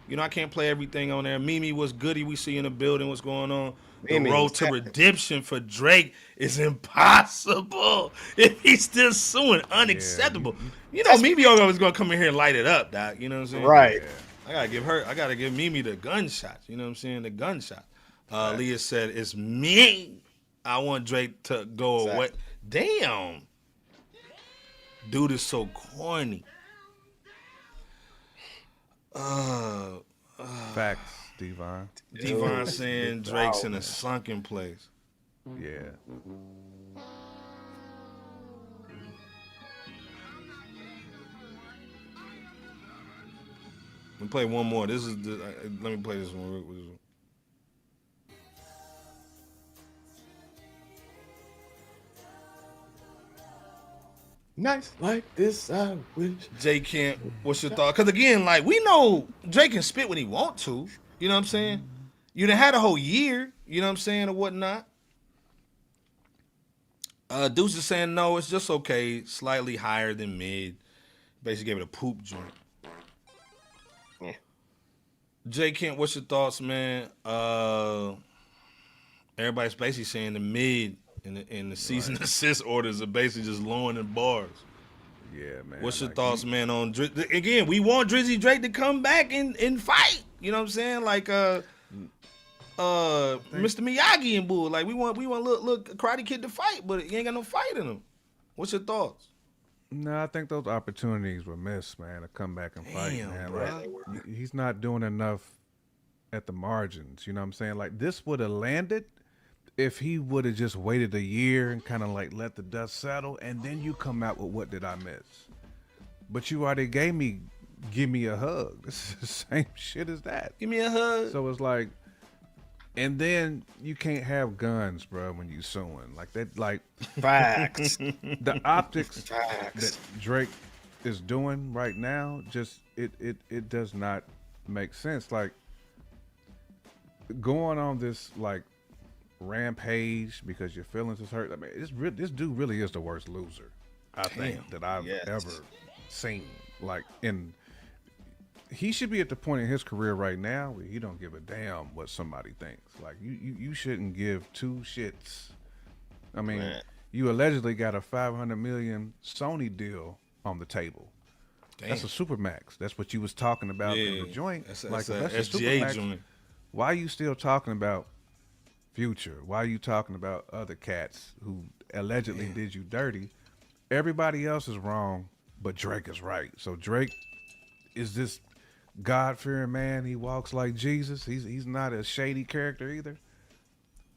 Speaker 1: I can't play everything on there. Mimi, what's goody? We see in the building. What's going on? The road to redemption for Drake is impossible if he's still suing. Unacceptable. Mimi always gonna come in here and light it up, Doc. You know what I'm saying?
Speaker 3: Right.
Speaker 1: Yeah. I gotta give Mimi the gunshots. You know what I'm saying? The gunshot. Leah said, "It's me. I want Drake to go away." Damn. Dude is so corny.
Speaker 4: Facts, Devon.
Speaker 1: Devon saying Drake's in a sunken place.
Speaker 4: Yeah.
Speaker 1: Let me play one more. This is let me play this one.
Speaker 3: Nice like this, I wish.
Speaker 1: J. Kent, what's your thought? Because again, like we know Drake can spit when he want to. You know what I'm saying? You done had a whole year. You know what I'm saying, or whatnot. Deuce is saying no, it's just okay. Slightly higher than mid. Basically gave it a poop joint.
Speaker 3: Yeah.
Speaker 1: J. Kent, what's your thoughts, man? Everybody's basically saying the mid and the season assist orders are basically just lowering in bars.
Speaker 4: Yeah, man.
Speaker 1: What's your thoughts, man, on again, we want Drizzy Drake to come back and fight. You know what I'm saying? Like Mr. Miyagi and Bull. Like we want look Karate Kid to fight, but he ain't got no fight in him. What's your thoughts?
Speaker 4: No, I think those opportunities were missed, man, to come back and fight, man.
Speaker 1: Bro.
Speaker 4: Like, he's not doing enough at the margins, you know what I'm saying? Like, this would have landed if he would have just waited a year and kind of like let the dust settle, and then you come out with What Did I Miss? But you already gave me Give Me a Hug. This is the same shit as that.
Speaker 1: Give me a hug.
Speaker 4: So it's like, and then you can't have guns, bro, when you suing like that. Like
Speaker 3: Facts.
Speaker 4: the optics
Speaker 3: Facts.
Speaker 4: that Drake is doing right now, just it does not make sense. Like going on this like rampage because your feelings is hurt. I mean, this dude really is the worst loser I think that I've ever seen. Like, he should be at the point in his career right now where he don't give a damn what somebody thinks. Like you shouldn't give two shits. I mean, you allegedly got a $500 million Sony deal on the table. Damn. That's a Supermax. That's what you was talking about in the joint.
Speaker 1: That's
Speaker 4: like
Speaker 1: a
Speaker 4: that's a
Speaker 1: SGA
Speaker 4: Supermax.
Speaker 1: joint.
Speaker 4: Why are you still talking about Future? Why are you talking about other cats who allegedly did you dirty? Everybody else is wrong, but Drake is right. So Drake is this God-fearing man. He walks like Jesus. He's not a shady character either.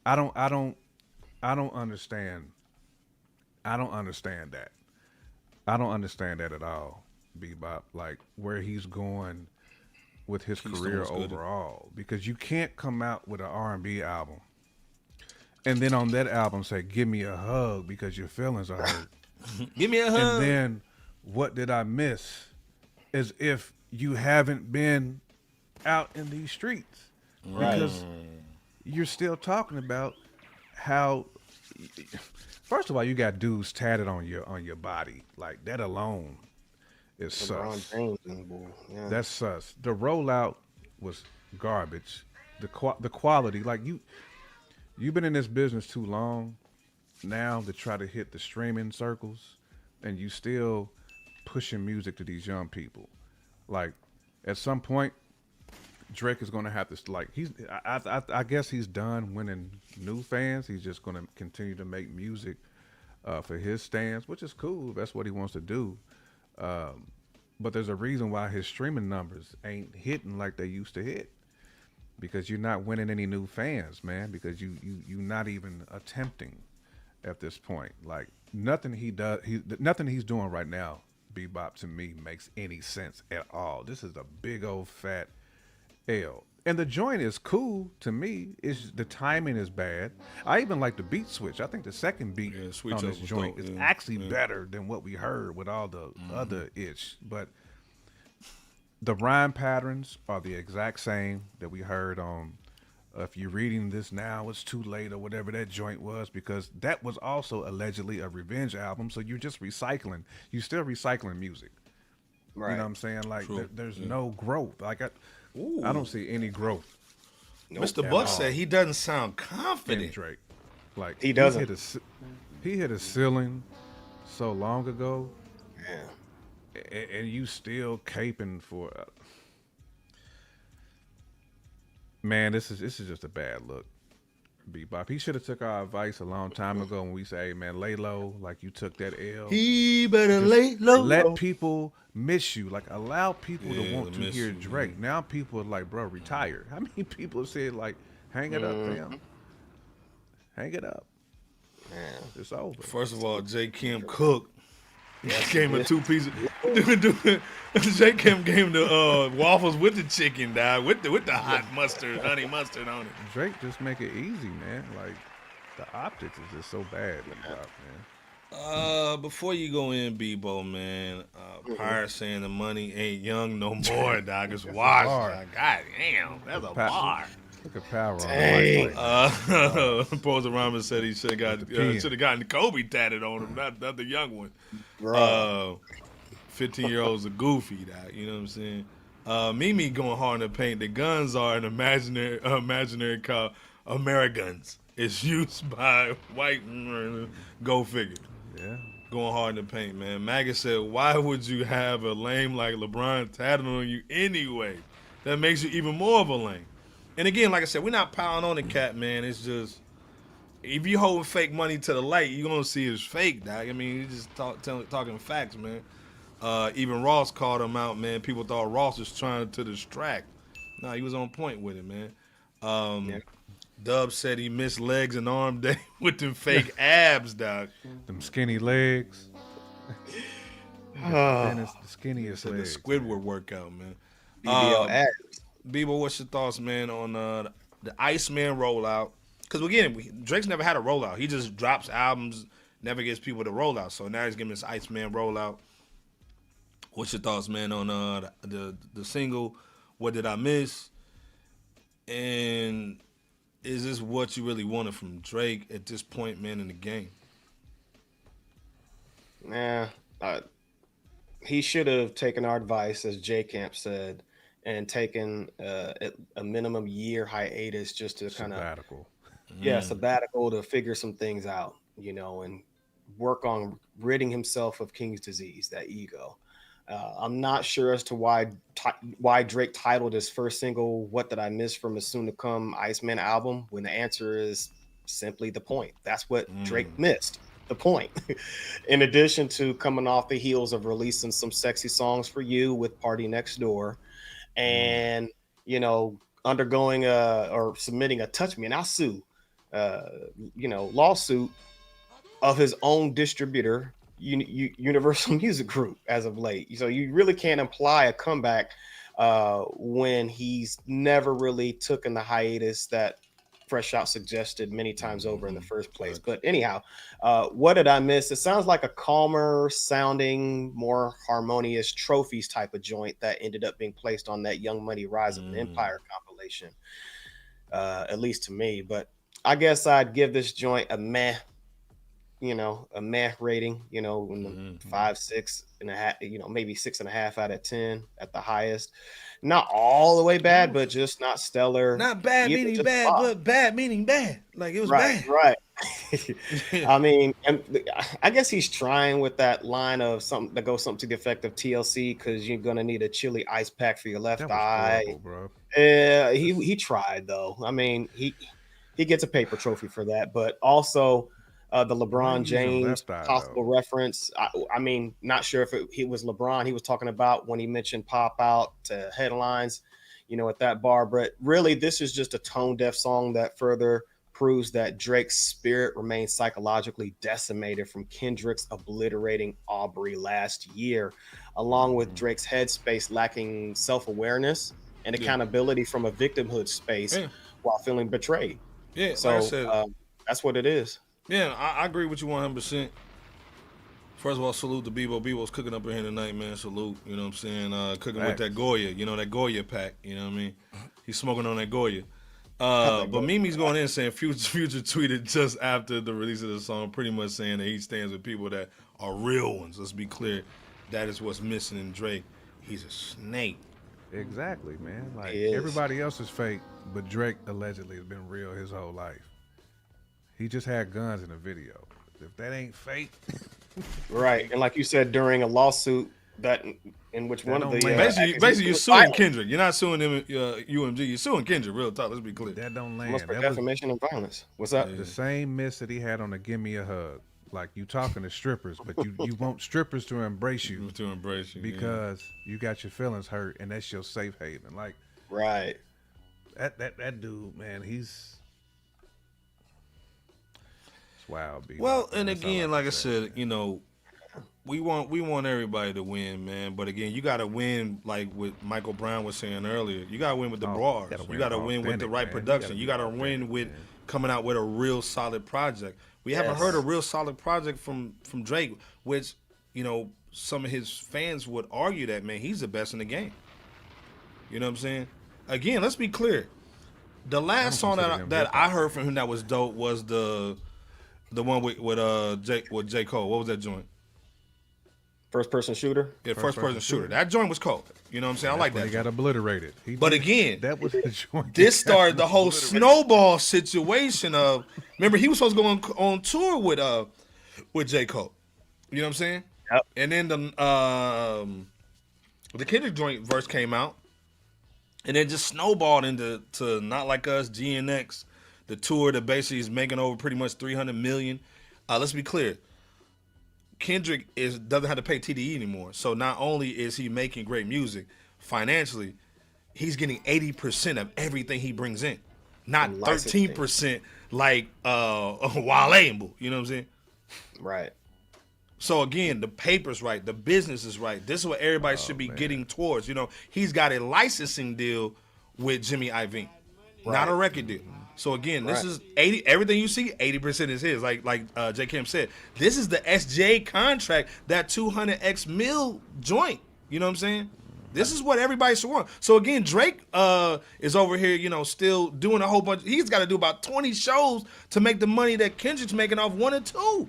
Speaker 4: I don't understand. I don't understand that. I don't understand that at all, Bebop. Like where he's going with his career overall, because you can't come out with an R&B album and then on that album say, "Give me a hug" because your feelings are hurt.
Speaker 1: Give me a hug.
Speaker 4: And then What Did I Miss? As if you haven't been out in these streets. Right. Because you're still talking about how, first of all, you got dudes tatted on your body. Like that alone is sus. That's sus. The rollout was garbage. The quality, like you've been in this business too long now to try to hit the streaming circles, and you still pushing music to these young people. Like at some point, Drake is going to have to I guess he's done winning new fans. He's just going to continue to make music for his stands, which is cool. That's what he wants to do. But there's a reason why his streaming numbers ain't hitting like they used to hit, because you're not winning any new fans, man. Because you're not even attempting at this point. Like nothing nothing he's doing right now, Bebop, to me makes any sense at all. This is a big old fat L. And the joint is cool to me. It's the timing is bad. I even like the beat switch. I think the second beat on this joint is actually better than what we heard with all the other itch. But the rhyme patterns are the exact same that we heard on If You're Reading This Now, It's Too Late, or whatever that joint was, because that was also allegedly a revenge album. So you're just recycling. You're still recycling music. Right. You know what I'm saying? Like there's no growth. Like I don't see any growth.
Speaker 1: Nope. Mr. Buck said he doesn't sound confident.
Speaker 4: Drake, like
Speaker 3: he doesn't.
Speaker 4: He hit a ceiling so long ago.
Speaker 3: Yeah.
Speaker 4: And you still caping for. Man, this is just a bad look. Bebop. He should have took our advice a long time ago when we say, "Hey man, lay low." Like you took that L.
Speaker 1: He better lay low.
Speaker 4: Let people miss you. Like allow people to want to hear Drake. Now people are like, "Bro, retire." How many people have said like, "Hang it up, fam. Hang it up." Man, it's over.
Speaker 1: First of all, J. Kim cooked. Came with 2 pieces. J. Kim gave the waffles with the chicken, with the hot mustard, honey mustard on it.
Speaker 4: Drake just make it easy, man. Like the optics is just so bad, man.
Speaker 1: Before you go in, Bebo, man, Pirate saying the money ain't young no more, dog. It's washed, dog. God damn, that's a bar.
Speaker 4: Look at power.
Speaker 1: Poser Rhymer said he should have gotten Kobe tatted on him, not the young one. 15-year-olds are goofy, dog. You know what I'm saying? Mimi going hard in the paint. The guns are an imaginary called Ameriguns. It's used by white. Go figure.
Speaker 4: Yeah.
Speaker 1: Going hard in the paint, man. Maggot said, "Why would you have a lame like LeBron tatted on you anyway? That makes you even more of a lame." And again, like I said, we're not piling on the cat, man. It's just, if you hold fake money to the light, you're going to see it's fake, dog. I mean, you just talking facts, man. Even Ross called him out, man. People thought Ross was trying to distract. No, he was on point with it, man. Dub said he missed legs and arm day with them fake abs, dog.
Speaker 4: Them skinny legs. The skinniest
Speaker 1: Said the
Speaker 4: legs.
Speaker 1: Squidward workout, man.
Speaker 3: BBL abs.
Speaker 1: Bebo, what's your thoughts, man, on the Iceman rollout? Because again, Drake's never had a rollout. He just drops albums, never gets people to roll out. So now he's giving this Iceman rollout. What's your thoughts, man, on the single? What did I miss? And is this what you really wanted from Drake at this point, man, in the game?
Speaker 3: Nah, he should have taken our advice, as J Camp said, and taken a minimum year hiatus just to kind of sabbatical to figure some things out, and work on ridding himself of King's disease, that ego. I'm not sure as to why Drake titled his first single "What Did I Miss" from his soon-to-come Iceman album, when the answer is simply the point. That's what Drake missed, the point. In addition to coming off the heels of releasing some sexy songs for you with Party Next Door, and undergoing or submitting a "Touch Me and I'll Sue," lawsuit of his own distributor, Universal Music Group, as of late. So you really can't imply a comeback when he's never really taken the hiatus that FRSHOUT suggested many times over in the first place. But anyhow, what did I miss? It sounds like a calmer sounding, more harmonious Trophies type of joint that ended up being placed on that Young Money Rise of an Empire compilation, at least to me. But I guess I'd give this joint a meh rating, in the 5, 6.5, maybe 6.5 out of 10 at the highest. Not all the way bad, but just not stellar.
Speaker 1: Not bad meaning bad, but bad meaning bad. Like it was bad.
Speaker 3: Right. I mean, and I guess he's trying with that line of something that goes something to the effect of TLC, because you're gonna need a chili ice pack for your left eye.
Speaker 4: Horrible, bro.
Speaker 3: He tried though. I mean, he gets a paper trophy for that, but also the LeBron James possible reference. I mean, not sure if he was LeBron he was talking about when he mentioned Pop Out to headlines, at that bar. But really, this is just a tone-deaf song that further proves that Drake's spirit remains psychologically decimated from Kendrick's obliterating Aubrey last year, along with Drake's headspace lacking self-awareness and accountability from a victimhood space while feeling betrayed.
Speaker 1: Yeah,
Speaker 3: so
Speaker 1: like I said,
Speaker 3: that's what it is.
Speaker 1: Yeah, I agree with you 100%. First of all, salute to Bebo. Bebo's cooking up in here tonight, man. Salute, you know what I'm saying? Cooking with that Goya, that Goya pack, you know what I mean? He's smoking on that Goya. But Mimi's going in saying Future tweeted just after the release of the song, pretty much saying that he stands with people that are real ones. Let's be clear. That is what's missing in Drake. He's a snake.
Speaker 4: Exactly, man. Like, everybody else is fake, but Drake allegedly has been real his whole life. He just had guns in the video. If that ain't fake.
Speaker 3: Right. And like you said, during a lawsuit that in which one of the
Speaker 1: basically you're suing Kendrick. You're not suing him, UMG. You're suing Kendrick. Real talk. Let's be clear.
Speaker 4: That don't land.
Speaker 3: Almost for defamation and violence. What's up?
Speaker 4: The same miss that he had on the "Give Me a Hug." Like, you talking to strippers, but you want strippers to embrace you. Because you got your feelings hurt, and that's your safe haven. Like,
Speaker 3: right.
Speaker 4: That dude, man, he's wild.
Speaker 1: Well, and again, like I said, we want everybody to win, man. But again, you got to win, like what Michael Brown was saying earlier. You got to win with the bars. You got to win with the right production. You got to win with coming out with a real solid project. We haven't heard a real solid project from Drake, which, some of his fans would argue that, man, he's the best in the game. You know what I'm saying? Again, let's be clear. The last song that I heard from him that was dope was the one with J. Cole. What was that joint?
Speaker 3: First person shooter?
Speaker 1: Yeah, first person shooter. That joint was cold. You know what I'm saying? I like that.
Speaker 4: He got obliterated.
Speaker 1: But again,
Speaker 4: that was the joint.
Speaker 1: This started the whole snowball situation of, remember, he was supposed to go on tour with J. Cole. You know what I'm saying?
Speaker 3: Yep.
Speaker 1: And then the Kendrick joint verse came out, and then just snowballed into Not Like Us, GNX, the tour that basically is making over pretty much $300 million. Let's be clear. Kendrick doesn't have to pay TDE anymore. So not only is he making great music financially, he's getting 80% of everything he brings in. not 13% like Wale and Bull. You know what I'm saying?
Speaker 3: Right.
Speaker 1: So again, the paper's right, the business is right. This is what everybody should be getting towards. You know, he's got a licensing deal with Jimmy Iovine, not a record deal. So again, this is 80. Everything you see, 80% is his. Like J. Kim said, this is the SJ contract, that 200x mil joint. You know what I'm saying? This is what everybody should want. So again, Drake is over here, you know, still doing a whole bunch. He's got to do about 20 shows to make the money that Kendrick's making off 1 or 2.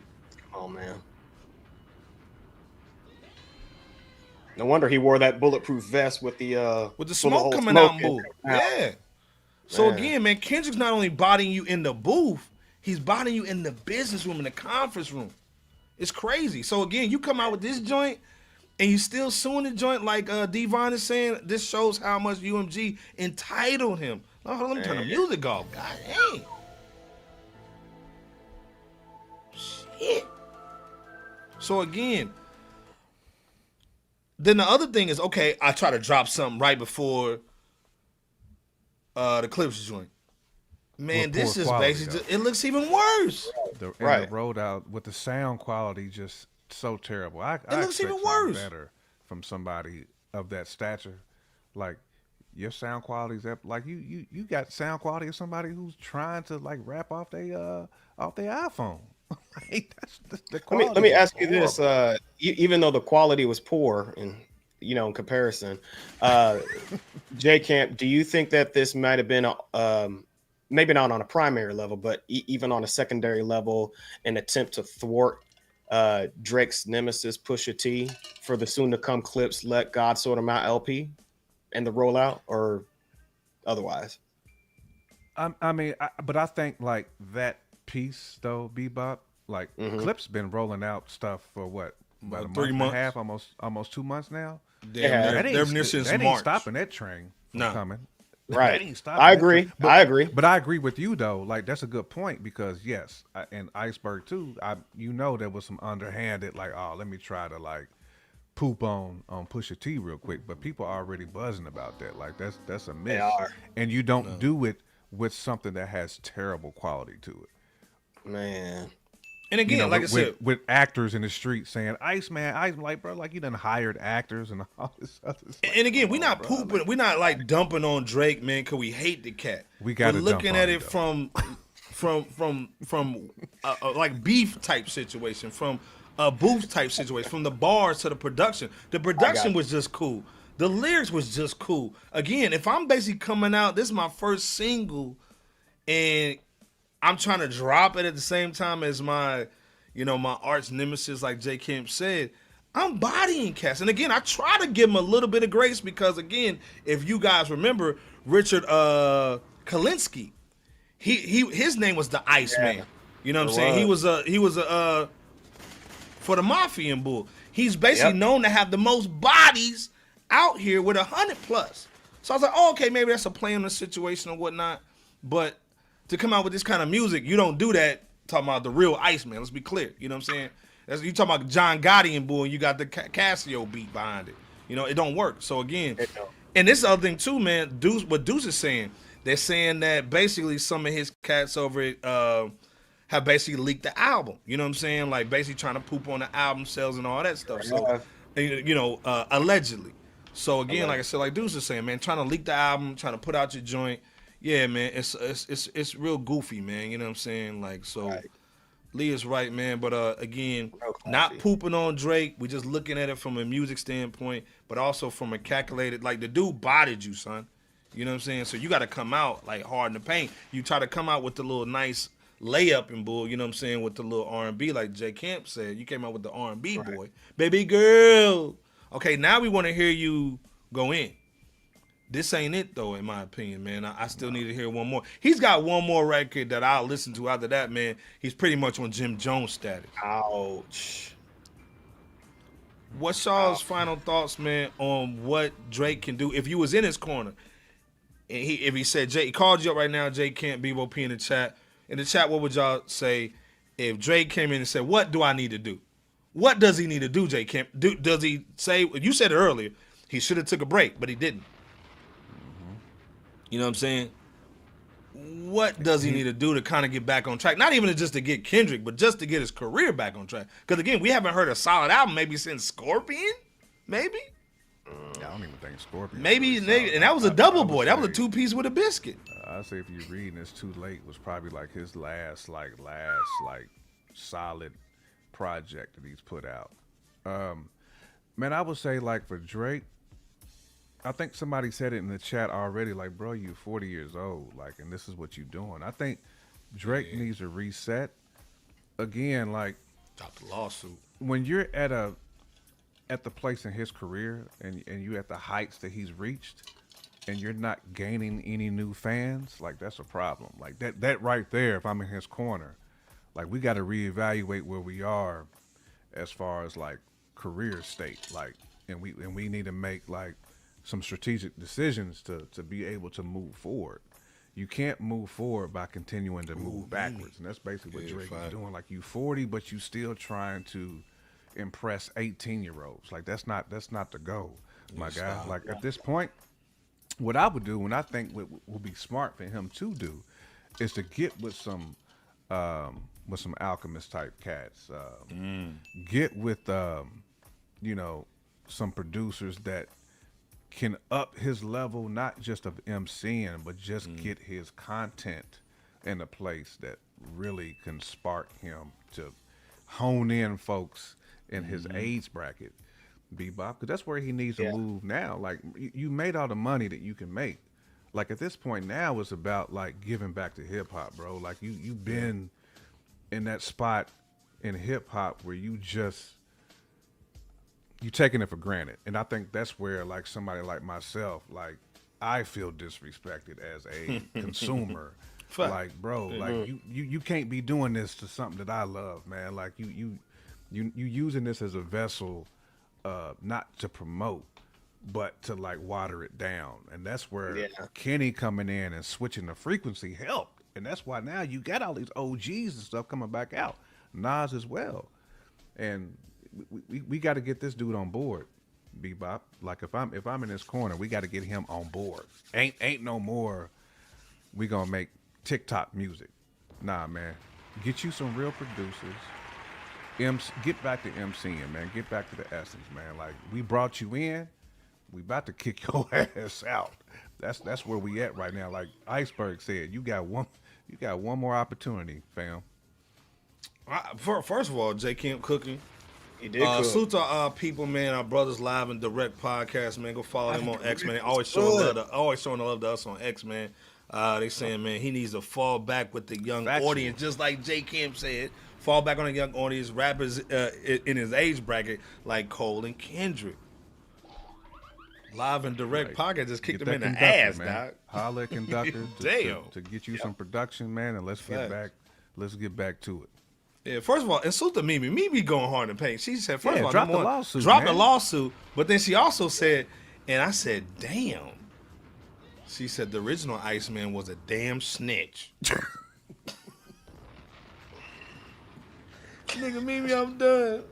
Speaker 3: Oh man. No wonder he wore that bulletproof vest with the
Speaker 1: smoke coming out. Yeah. So again, man, Kendrick's not only bodying you in the booth, he's bodying you in the business room, in the conference room. It's crazy. So again, you come out with this joint and you still suing the joint like Devon is saying. This shows how much UMG entitled him. Oh, hold on, let me turn the music off. God dang. Shit. So again, then the other thing is, okay, I try to drop something right before the Clips joint. Man, this is basically it looks even worse.
Speaker 4: The rollout with the sound quality just so terrible. I
Speaker 1: looks even worse.
Speaker 4: Better from somebody of that stature. Like your sound quality is like you got sound quality of somebody who's trying to like rap off their iPhone. Like, that's the quality.
Speaker 3: Let me ask you this: even though the quality was poor, in comparison, J. Camp, do you think that this might have been maybe not on a primary level, but even on a secondary level, an attempt to thwart Drake's nemesis Pusha T for the soon-to-come Clips Let God Sort 'Em Out LP and the rollout, or otherwise?
Speaker 4: But I think like that piece though, Bebop, like Clips been rolling out stuff for what, about
Speaker 1: 3 months,
Speaker 4: and a half, almost 2 months now.
Speaker 1: They're
Speaker 4: ain't stopping that train from coming.
Speaker 3: Right. I agree.
Speaker 4: But I agree with you though. Like that's a good point because yes, and Iceberg too. There was some underhanded like, oh, let me try to like poop on Pusha T real quick. But people are already buzzing about that. Like that's a miss.
Speaker 3: They are.
Speaker 4: And you don't do it with something that has terrible quality to it.
Speaker 3: Man.
Speaker 1: And again, like I said,
Speaker 4: with actors in the street saying Iceman, like bro, like you done hired actors and all this other stuff.
Speaker 1: And again, we're not pooping, like, we're not like dumping on Drake, man, because we hate the cat.
Speaker 4: We're
Speaker 1: looking at it from like beef type situation, from a booth type situation, from the bars to the production. The production was just cool. The lyrics was just cool. Again, if I'm basically coming out, this is my first single, and I'm trying to drop it at the same time as my arch nemesis, like J. Kemp said, I'm bodying cats. And again, I try to give him a little bit of grace because, again, if you guys remember, Richard Kalinsky, his name was the Iceman. Yeah, you know what I'm saying? He was a for the Mafia and Bull. He's basically known to have the most bodies out here with 100+. So I was like, oh, okay, maybe that's a play on the situation or whatnot. But to come out with this kind of music, you don't do that talking about the real Iceman. Let's be clear. You know what I'm saying? You talking about John Gotti and Bull, and you got the Casio beat behind it. It don't work. So again, and this other thing too, man, what Deuce is saying, they're saying that basically some of his cats over it have basically leaked the album. You know what I'm saying? Like basically trying to poop on the album sales and all that stuff. So, allegedly. So again, like I said, like Deuce is saying, man, trying to leak the album, trying to put out your joint. Yeah, man, it's real goofy, man. You know what I'm saying? Like, so Lee is right, man. But again, not pooping on Drake. We're just looking at it from a music standpoint, but also from a calculated, like the dude bodied you, son. You know what I'm saying? So you got to come out like hard in the paint. You try to come out with the little nice layup and Bull, you know what I'm saying, with the little R&B, like J. Camp said. You came out with the R&B boy. Baby girl. Okay, now we want to hear you go in. This ain't it, though, in my opinion, man. I still need to hear one more. He's got one more record that I'll listen to. After that, man, he's pretty much on Jim Jones status.
Speaker 3: Ouch.
Speaker 1: What's y'all's final thoughts, man, on what Drake can do? If you was in his corner, and if he said, he called you up right now, Jay Camp, Bebo P in the chat. In the chat, what would y'all say if Drake came in and said, what do I need to do? What does he need to do, Jay Camp? Does he say, you said it earlier, he should have took a break, but he didn't. You know what I'm saying? what does he need to do to kind of get back on track? Not even just to get Kendrick, but just to get his career back on track. Because again, we haven't heard a solid album maybe since Scorpion, maybe.
Speaker 4: I don't even think Scorpion.
Speaker 1: Maybe, and that was a double boy. That was a 2-piece with a biscuit.
Speaker 4: I say if you're reading this too late was probably like his last solid project that he's put out. Man, I would say like for Drake, I think somebody said it in the chat already. Like, bro, you 40 years old, like, and this is what you doing. I think Drake needs a reset. Again, like,
Speaker 1: Drop the lawsuit.
Speaker 4: When you're at the place in his career and you at the heights that he's reached and you're not gaining any new fans, like that's a problem. Like that right there, if I'm in his corner, like we got to reevaluate where we are as far as like career state, like, and we need to make like some strategic decisions to be able to move forward. You can't move forward by continuing to move backwards, and that's basically what Drake is doing. Like you 40, but you still trying to impress 18-year-olds. Like that's not the goal, my guy. Like at this point, what I would do, and I think what would be smart for him to do, is to get with some Alchemist type cats. Get with some producers that can up his level, not just of MCing, but just get his content in a place that really can spark him to hone in folks in his age bracket, Bebop, because that's where he needs to move now. Like you made all the money that you can make. Like at this point now, it's about like giving back to hip hop, bro. Like you've been in that spot in hip hop where you taking it for granted, and I think that's where like somebody like myself, like I feel disrespected as a consumer. Like, bro, like you can't be doing this to something that I love, man. Like you using this as a vessel, not to promote, but to like water it down. And that's where Kenny coming in and switching the frequency helped. And that's why now you got all these OGs and stuff coming back out. Nas as well. And we got to get this dude on board, Bebop. Like if I'm in this corner, we got to get him on board. Ain't no more we gonna make TikTok music. Nah, man. Get you some real producers. Get back to MCing, man. Get back to the essence, man. Like we brought you in, we about to kick your ass out. That's where we at right now. Like Iceberg said, you got one more opportunity, fam.
Speaker 1: First of all, J. Kemp cooking.
Speaker 3: He did cook.
Speaker 1: Salute to our people, man. Our brothers live and direct podcast, man. Go follow them on X, man. Always showing the love to us on X, man. They saying, man, he needs to fall back with the young audience, just like J. Kemp said. Fall back on the young audience, rappers in his age bracket like Kool and Kendrick. Live and direct podcast just kicked him in the ass,
Speaker 4: man.
Speaker 1: dog.
Speaker 4: Holla at conductor to get you some production, man, and let's get back to it.
Speaker 1: Yeah, first of all, and salute to Mimi. Mimi going hard in the paint. She said, first of all,
Speaker 4: drop the lawsuit,
Speaker 1: drop the
Speaker 4: man.
Speaker 1: lawsuit, but then she also said, and I said, damn. She said the original Iceman was a damn snitch. Nigga, Mimi, I'm done.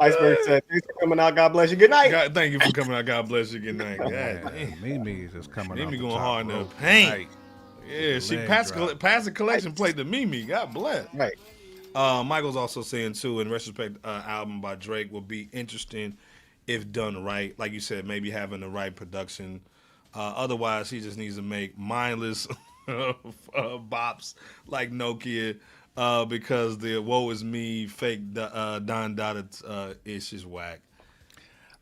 Speaker 3: Iceberg said, thanks for coming out. God bless you. Good night.
Speaker 1: God, thank you for coming out. God bless you. Good night. God,
Speaker 4: Mimi is just coming out.
Speaker 1: Mimi
Speaker 4: the
Speaker 1: going
Speaker 4: top
Speaker 1: hard in the
Speaker 4: rope
Speaker 1: paint.
Speaker 4: tonight.
Speaker 1: Yeah, she passed the collection plate to Mimi. God bless.
Speaker 3: Right.
Speaker 1: Michael's also saying, too, in retrospect, album by Drake will be interesting if done right. Like you said, maybe having the right production. Otherwise, he just needs to make mindless bops like Nokia because the woe is me fake Don Dada ish is whack.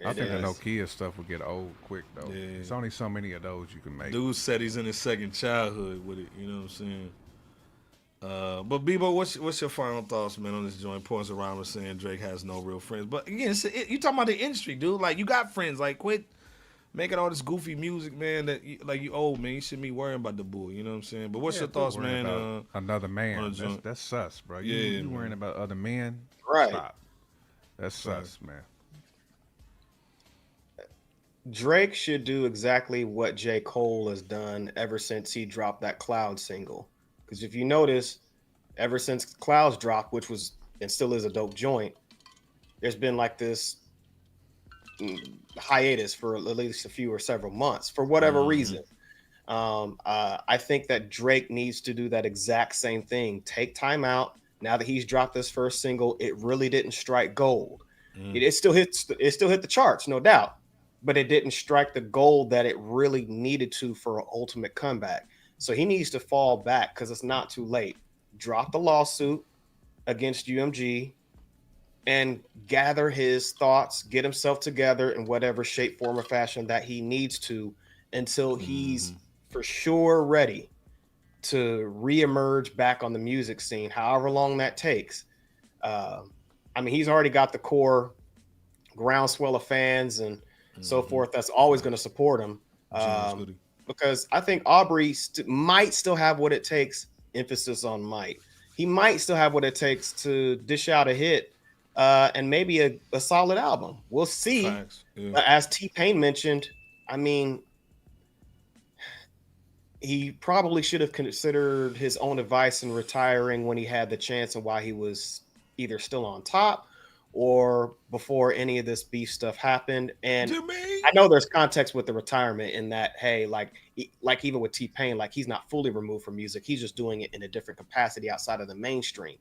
Speaker 4: I think the Nokia stuff will get old quick, though.
Speaker 1: Yeah.
Speaker 4: There's only so many of those you can make.
Speaker 1: Dude said he's in his second childhood with it. You know what I'm saying? But Bebo, what's your final thoughts, man, on this joint? Points around was saying Drake has no real friends. But again, you talking about the industry, dude. Like, you got friends. Like, quit making all this goofy music, man, that you old, man. You shouldn't be worrying about the bull. You know what I'm saying? But what's your thoughts, man?
Speaker 4: Another man. That's sus, bro. You worrying about other men?
Speaker 3: Right.
Speaker 4: Stop. That's sus, man.
Speaker 3: Drake should do exactly what J. Cole has done ever since he dropped that Cloud single. Because if you notice, ever since Clouds dropped, which was and still is a dope joint, there's been like this hiatus for at least a few or several months for whatever reason. I think that Drake needs to do that exact same thing. Take time out. Now that he's dropped this first single, it really didn't strike gold. It still hits. It still hit the charts, no doubt, but it didn't strike the gold that it really needed to for an ultimate comeback. So he needs to fall back because it's not too late. Drop the lawsuit against UMG and gather his thoughts, get himself together in whatever shape, form, or fashion that he needs to until he's for sure ready to reemerge back on the music scene, however long that takes. I mean, he's already got the core groundswell of fans and so forth that's always going to support him. Because I think Aubrey might still have what it takes, emphasis on might. He might still have what it takes to dish out a hit and maybe a solid album. We'll see. Yeah. As T-Pain mentioned, I mean, he probably should have considered his own advice in retiring when he had the chance and while he was either still on top or before any of this beef stuff happened. And I know there's context with the retirement in that, hey, like even with T-Pain, like he's not fully removed from music. He's just doing it in a different capacity outside of the mainstream.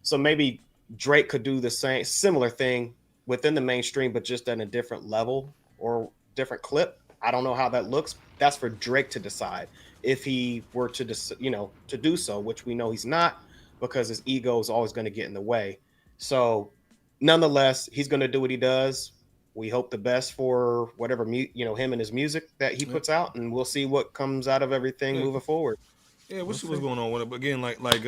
Speaker 3: So maybe Drake could do the similar thing within the mainstream, but just at a different level or different clip. I don't know how that looks. That's for Drake to decide if he were to, to do so, which we know he's not because his ego is always going to get in the way. So nonetheless, he's going to do what he does. We hope the best for whatever, him and his music that he puts out, and we'll see what comes out of everything moving forward.
Speaker 1: Yeah, we'll see what's going on with it. But again, like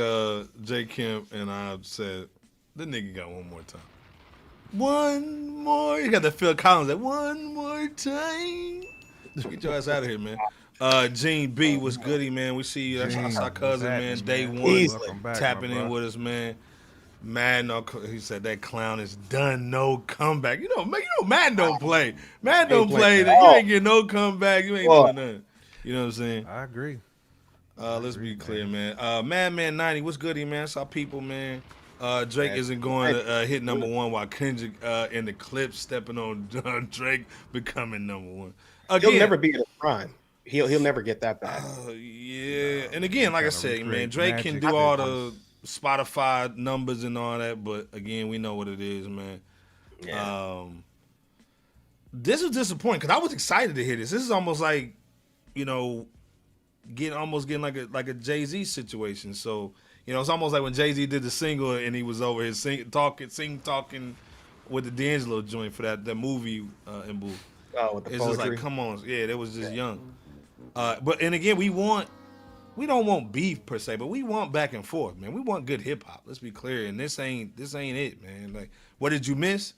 Speaker 1: Jay Kemp and I said, the nigga got one more time. One more. You got that Phil Collins, that one more time. Get your ass out of here, man. Gene B was goody, man. We see you. That's our cousin, man. Day one, tapping in with us, man. Madden, he said that clown is done. No comeback. Madden don't play. Madden don't play. You ain't getting no comeback. You ain't doing nothing. You know what I'm saying?
Speaker 4: I agree.
Speaker 1: Let's be clear, man. Madman 90, what's goody, man? It's our people, man. Drake isn't going to hit number one while Kendrick in the clip stepping on Drake becoming number one. Again,
Speaker 3: he'll never be in his prime. He'll never get that back.
Speaker 1: Yeah, and again, like I said, man, Drake can do all the Spotify numbers and all that, but again, we know what it is, man. Yeah. This was disappointing because I was excited to hear this. This is almost like, getting like a Jay-Z situation. So, it's almost like when Jay-Z did the single and he was over here talking with the D'Angelo joint for that movie in Boo.
Speaker 3: Oh, with the
Speaker 1: it's
Speaker 3: poetry.
Speaker 1: just like, come on, yeah, that was just young. But again, we don't want beef per se, but we want back and forth, man. We want good hip hop. Let's be clear, and this ain't it, man. Like, what did you miss?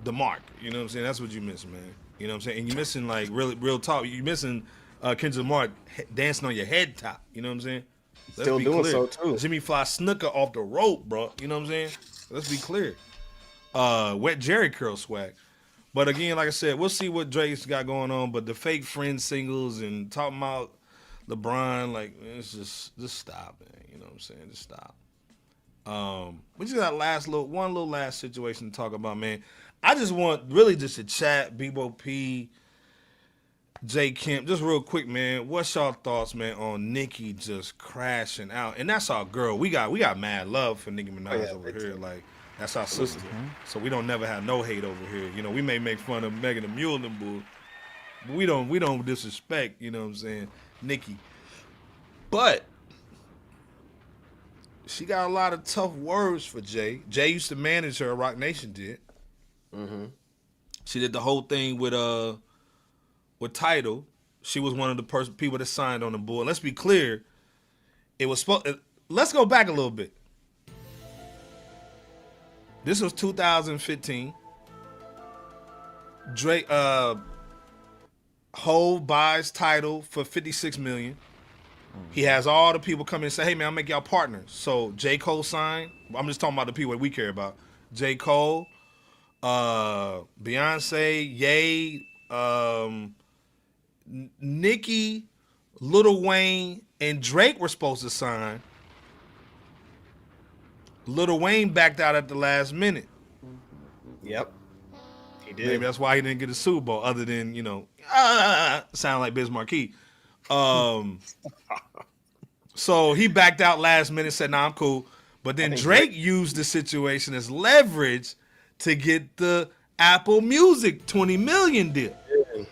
Speaker 1: The mark. You know what I'm saying? That's what you miss, man. You know what I'm saying? And you missing like real talk. You missing Kendrick Lamar dancing on your head top. You know what I'm saying? Let's
Speaker 3: Still
Speaker 1: be
Speaker 3: doing
Speaker 1: clear.
Speaker 3: so too.
Speaker 1: Jimmy Fly Snooker off the rope, bro. You know what I'm saying? Let's be clear. Wet Jerry curl swag. But again, like I said, we'll see what Drake's got going on. But the fake friend singles and talking about LeBron, like, man, it's just stop, man. You know what I'm saying? Just stop. We just got one little last situation to talk about, man. I just want really just to chat, Bebo P, Jay Kemp, just real quick, man. What's y'all thoughts, man, on Nicki just crashing out? And that's our girl. We got mad love for Nicki Minaj over here. Like, that's our sister. So we don't never have no hate over here. We may make fun of Megan the Mule and bull, but we don't disrespect, you know what I'm saying, Nicki. But she got a lot of tough words for Jay. Jay used to manage her, Roc Nation did. Mm-hmm. She did the whole thing with Tidal. She was one of the people that signed on the board. Let's be clear. It was let's go back a little bit. This was 2015. Drake Hov buys Tidal for $56 million. He has all the people come in and say, hey, man, I'll make y'all partners. So J. Cole signed. I'm just talking about the people that we care about. J. Cole, Beyonce, Ye, Nicki, Lil Wayne, and Drake were supposed to sign. Lil Wayne backed out at the last minute.
Speaker 3: Yep. He did.
Speaker 1: Maybe that's why he didn't get a Super Bowl, other than, sound like Biz Markie. So he backed out last minute, said, "Nah, I'm cool." But then Drake used the situation as leverage to get the Apple Music 20 million deal.
Speaker 3: Yeah.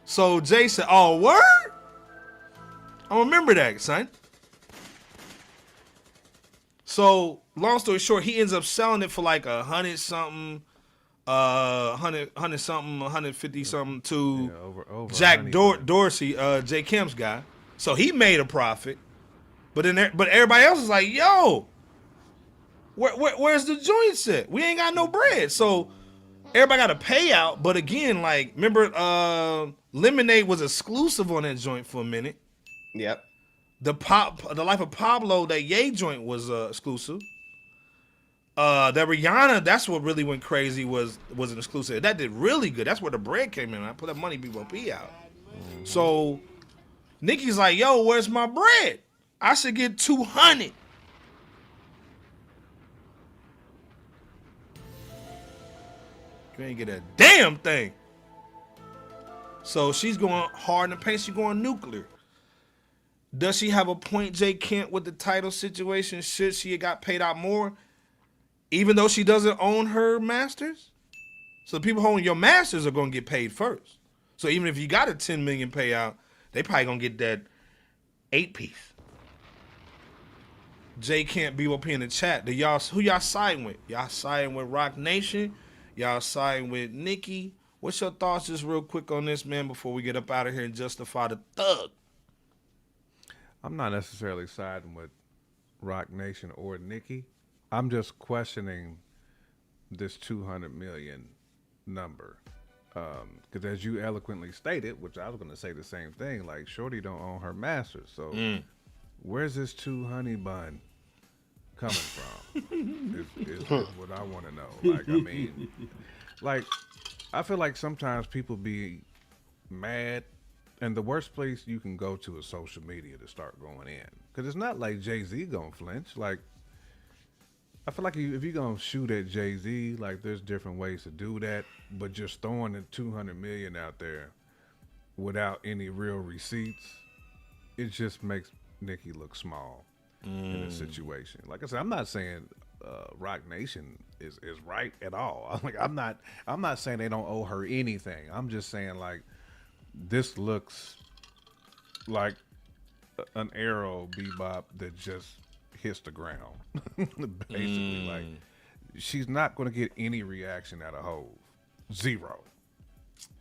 Speaker 1: So Jay said, "Oh, word? I remember that, son." So long story short, he ends up selling it for like 100 something, 100 something, 150 something to
Speaker 4: over
Speaker 1: Jack
Speaker 4: 100.
Speaker 1: Dorsey, J. Kim's guy. So he made a profit. But everybody else is like, "Yo, where's the joints at? We ain't got no bread." So everybody got a payout. But again, like, remember, Lemonade was exclusive on that joint for a minute.
Speaker 3: Yep.
Speaker 1: The Life of Pablo, that Ye joint was exclusive. That Rihanna, that's what really went crazy, was an exclusive. That did really good. That's where the bread came in. I put that money BOP out. So Nicki's like, "Yo, where's my bread? I should get 200. You ain't get a damn thing. So she's going hard in the paint. She's going nuclear. Does she have a point, Jay Kent, with the title situation? Should she have got paid out more, even though she doesn't own her masters? So the people holding your masters are going to get paid first. So even if you got a 10 million payout, they probably going to get that 8-piece. Jay Kent, BOP in the chat. Who y'all siding with? Y'all siding with Roc Nation? Y'all siding with Nicki? What's your thoughts just real quick on this, man, before we get up out of here and justify the thug?
Speaker 4: I'm not necessarily siding with Roc Nation or Nicki. I'm just questioning this 200 million number. Because as you eloquently stated, which I was going to say the same thing, like, Shorty don't own her masters. So where's this 200 bun coming from is what I want to know. Like, I mean, like, I feel like sometimes people be mad, and the worst place you can go to is social media to start going in. Because it's not like Jay-Z gonna flinch. Like, I feel like if you're gonna shoot at Jay-Z, like, there's different ways to do that, but just throwing the 200 million out there without any real receipts, it just makes Nicki look small in a situation. Like I said, I'm not saying Roc Nation is right at all. Like, I'm not saying they don't owe her anything. I'm just saying, like, this looks like an arrow bebop that just hits the ground. Basically, like, she's not going to get any reaction out of Hove. Zero.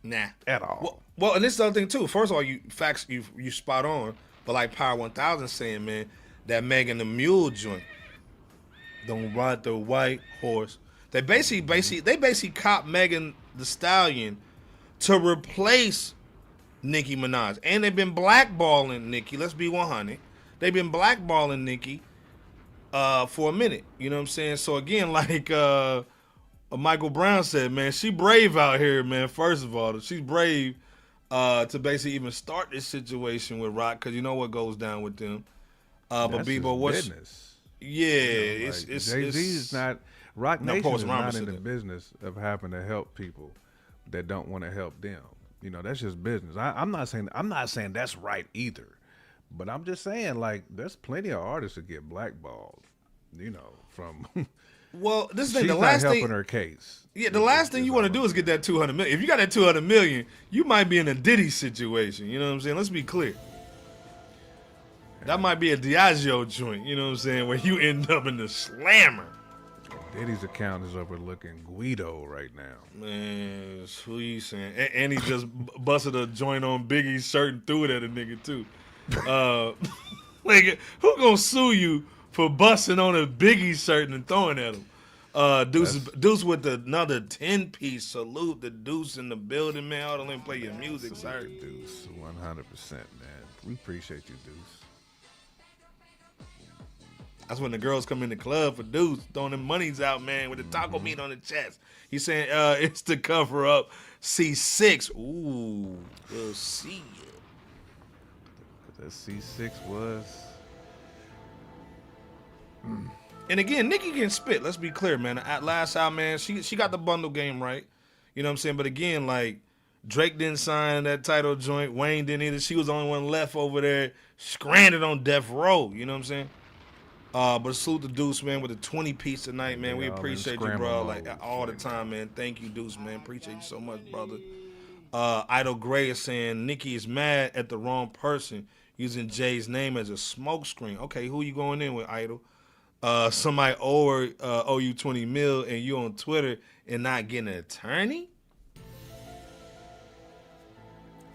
Speaker 1: Nah.
Speaker 4: At all.
Speaker 1: Well, and this is the other thing too. First of all, you spot on. But like Power 1000 saying, man, that Megan the Mule joint, don't ride the white horse. They basically cop Megan the Stallion to replace Nicki Minaj. And they've been blackballing Nicki. Let's be 100. They've been blackballing Nicki for a minute. You know what I'm saying? So again, like Michael Brown said, man, she brave out here, man. First of all, she's brave to basically even start this situation with Roc, because you know what goes down with them. But Bebo, what's
Speaker 4: business?
Speaker 1: Yeah,
Speaker 4: You know,
Speaker 1: it's
Speaker 4: Jay-Z is not. Roc Nation is not in the
Speaker 1: that.
Speaker 4: business of having to help people that don't want to help them. You know, that's just business. I'm not saying that's right either, but I'm just saying, like, there's plenty of artists that get blackballed. You know, from.
Speaker 1: Well, this is
Speaker 4: She's
Speaker 1: the
Speaker 4: not
Speaker 1: last
Speaker 4: helping
Speaker 1: thing.
Speaker 4: her case.
Speaker 1: Yeah, the last thing you want to do is get that 200 million. If you got that 200 million, you might be in a Diddy situation. You know what I'm saying? Let's be clear. That might be a Diageo joint. You know what I'm saying? Where you end up in the slammer.
Speaker 4: Diddy's account is overlooking Guido right now.
Speaker 1: Man, who you saying? And he just busted a joint on Biggie's shirt and threw it at a nigga too. Like, who gonna sue you for busting on a Biggie shirt and throwing at him? Deuce with another 10-piece. Salute the Deuce in the building, man. Hold on, let me play your music, sir.
Speaker 4: Deuce, 100%, man. We appreciate you, Deuce.
Speaker 1: That's when the girls come in the club for Deuce, throwing them monies out, man, with the taco meat on the chest. He's saying it's to cover up C6. Ooh, we'll see ya.
Speaker 4: That C6 was.
Speaker 1: And again, Nicki can spit. Let's be clear, man. At last out, man, she got the bundle game right. You know what I'm saying? But again, like, Drake didn't sign that title joint. Wayne didn't either. She was the only one left over there, stranded on death row. You know what I'm saying? But salute to Deuce, man, with a 20-piece tonight, man. We
Speaker 4: They all in
Speaker 1: appreciate you,
Speaker 4: scramble
Speaker 1: bro.
Speaker 4: mode.
Speaker 1: Like all the time, man. Thank you, Deuce, man. Appreciate you so much, brother. Idol Gray is saying Nicki is mad at the wrong person using Jay's name as a smokescreen. Okay, who you going in with, Idol? Somebody owe you 20 mil and you on Twitter and not getting an attorney?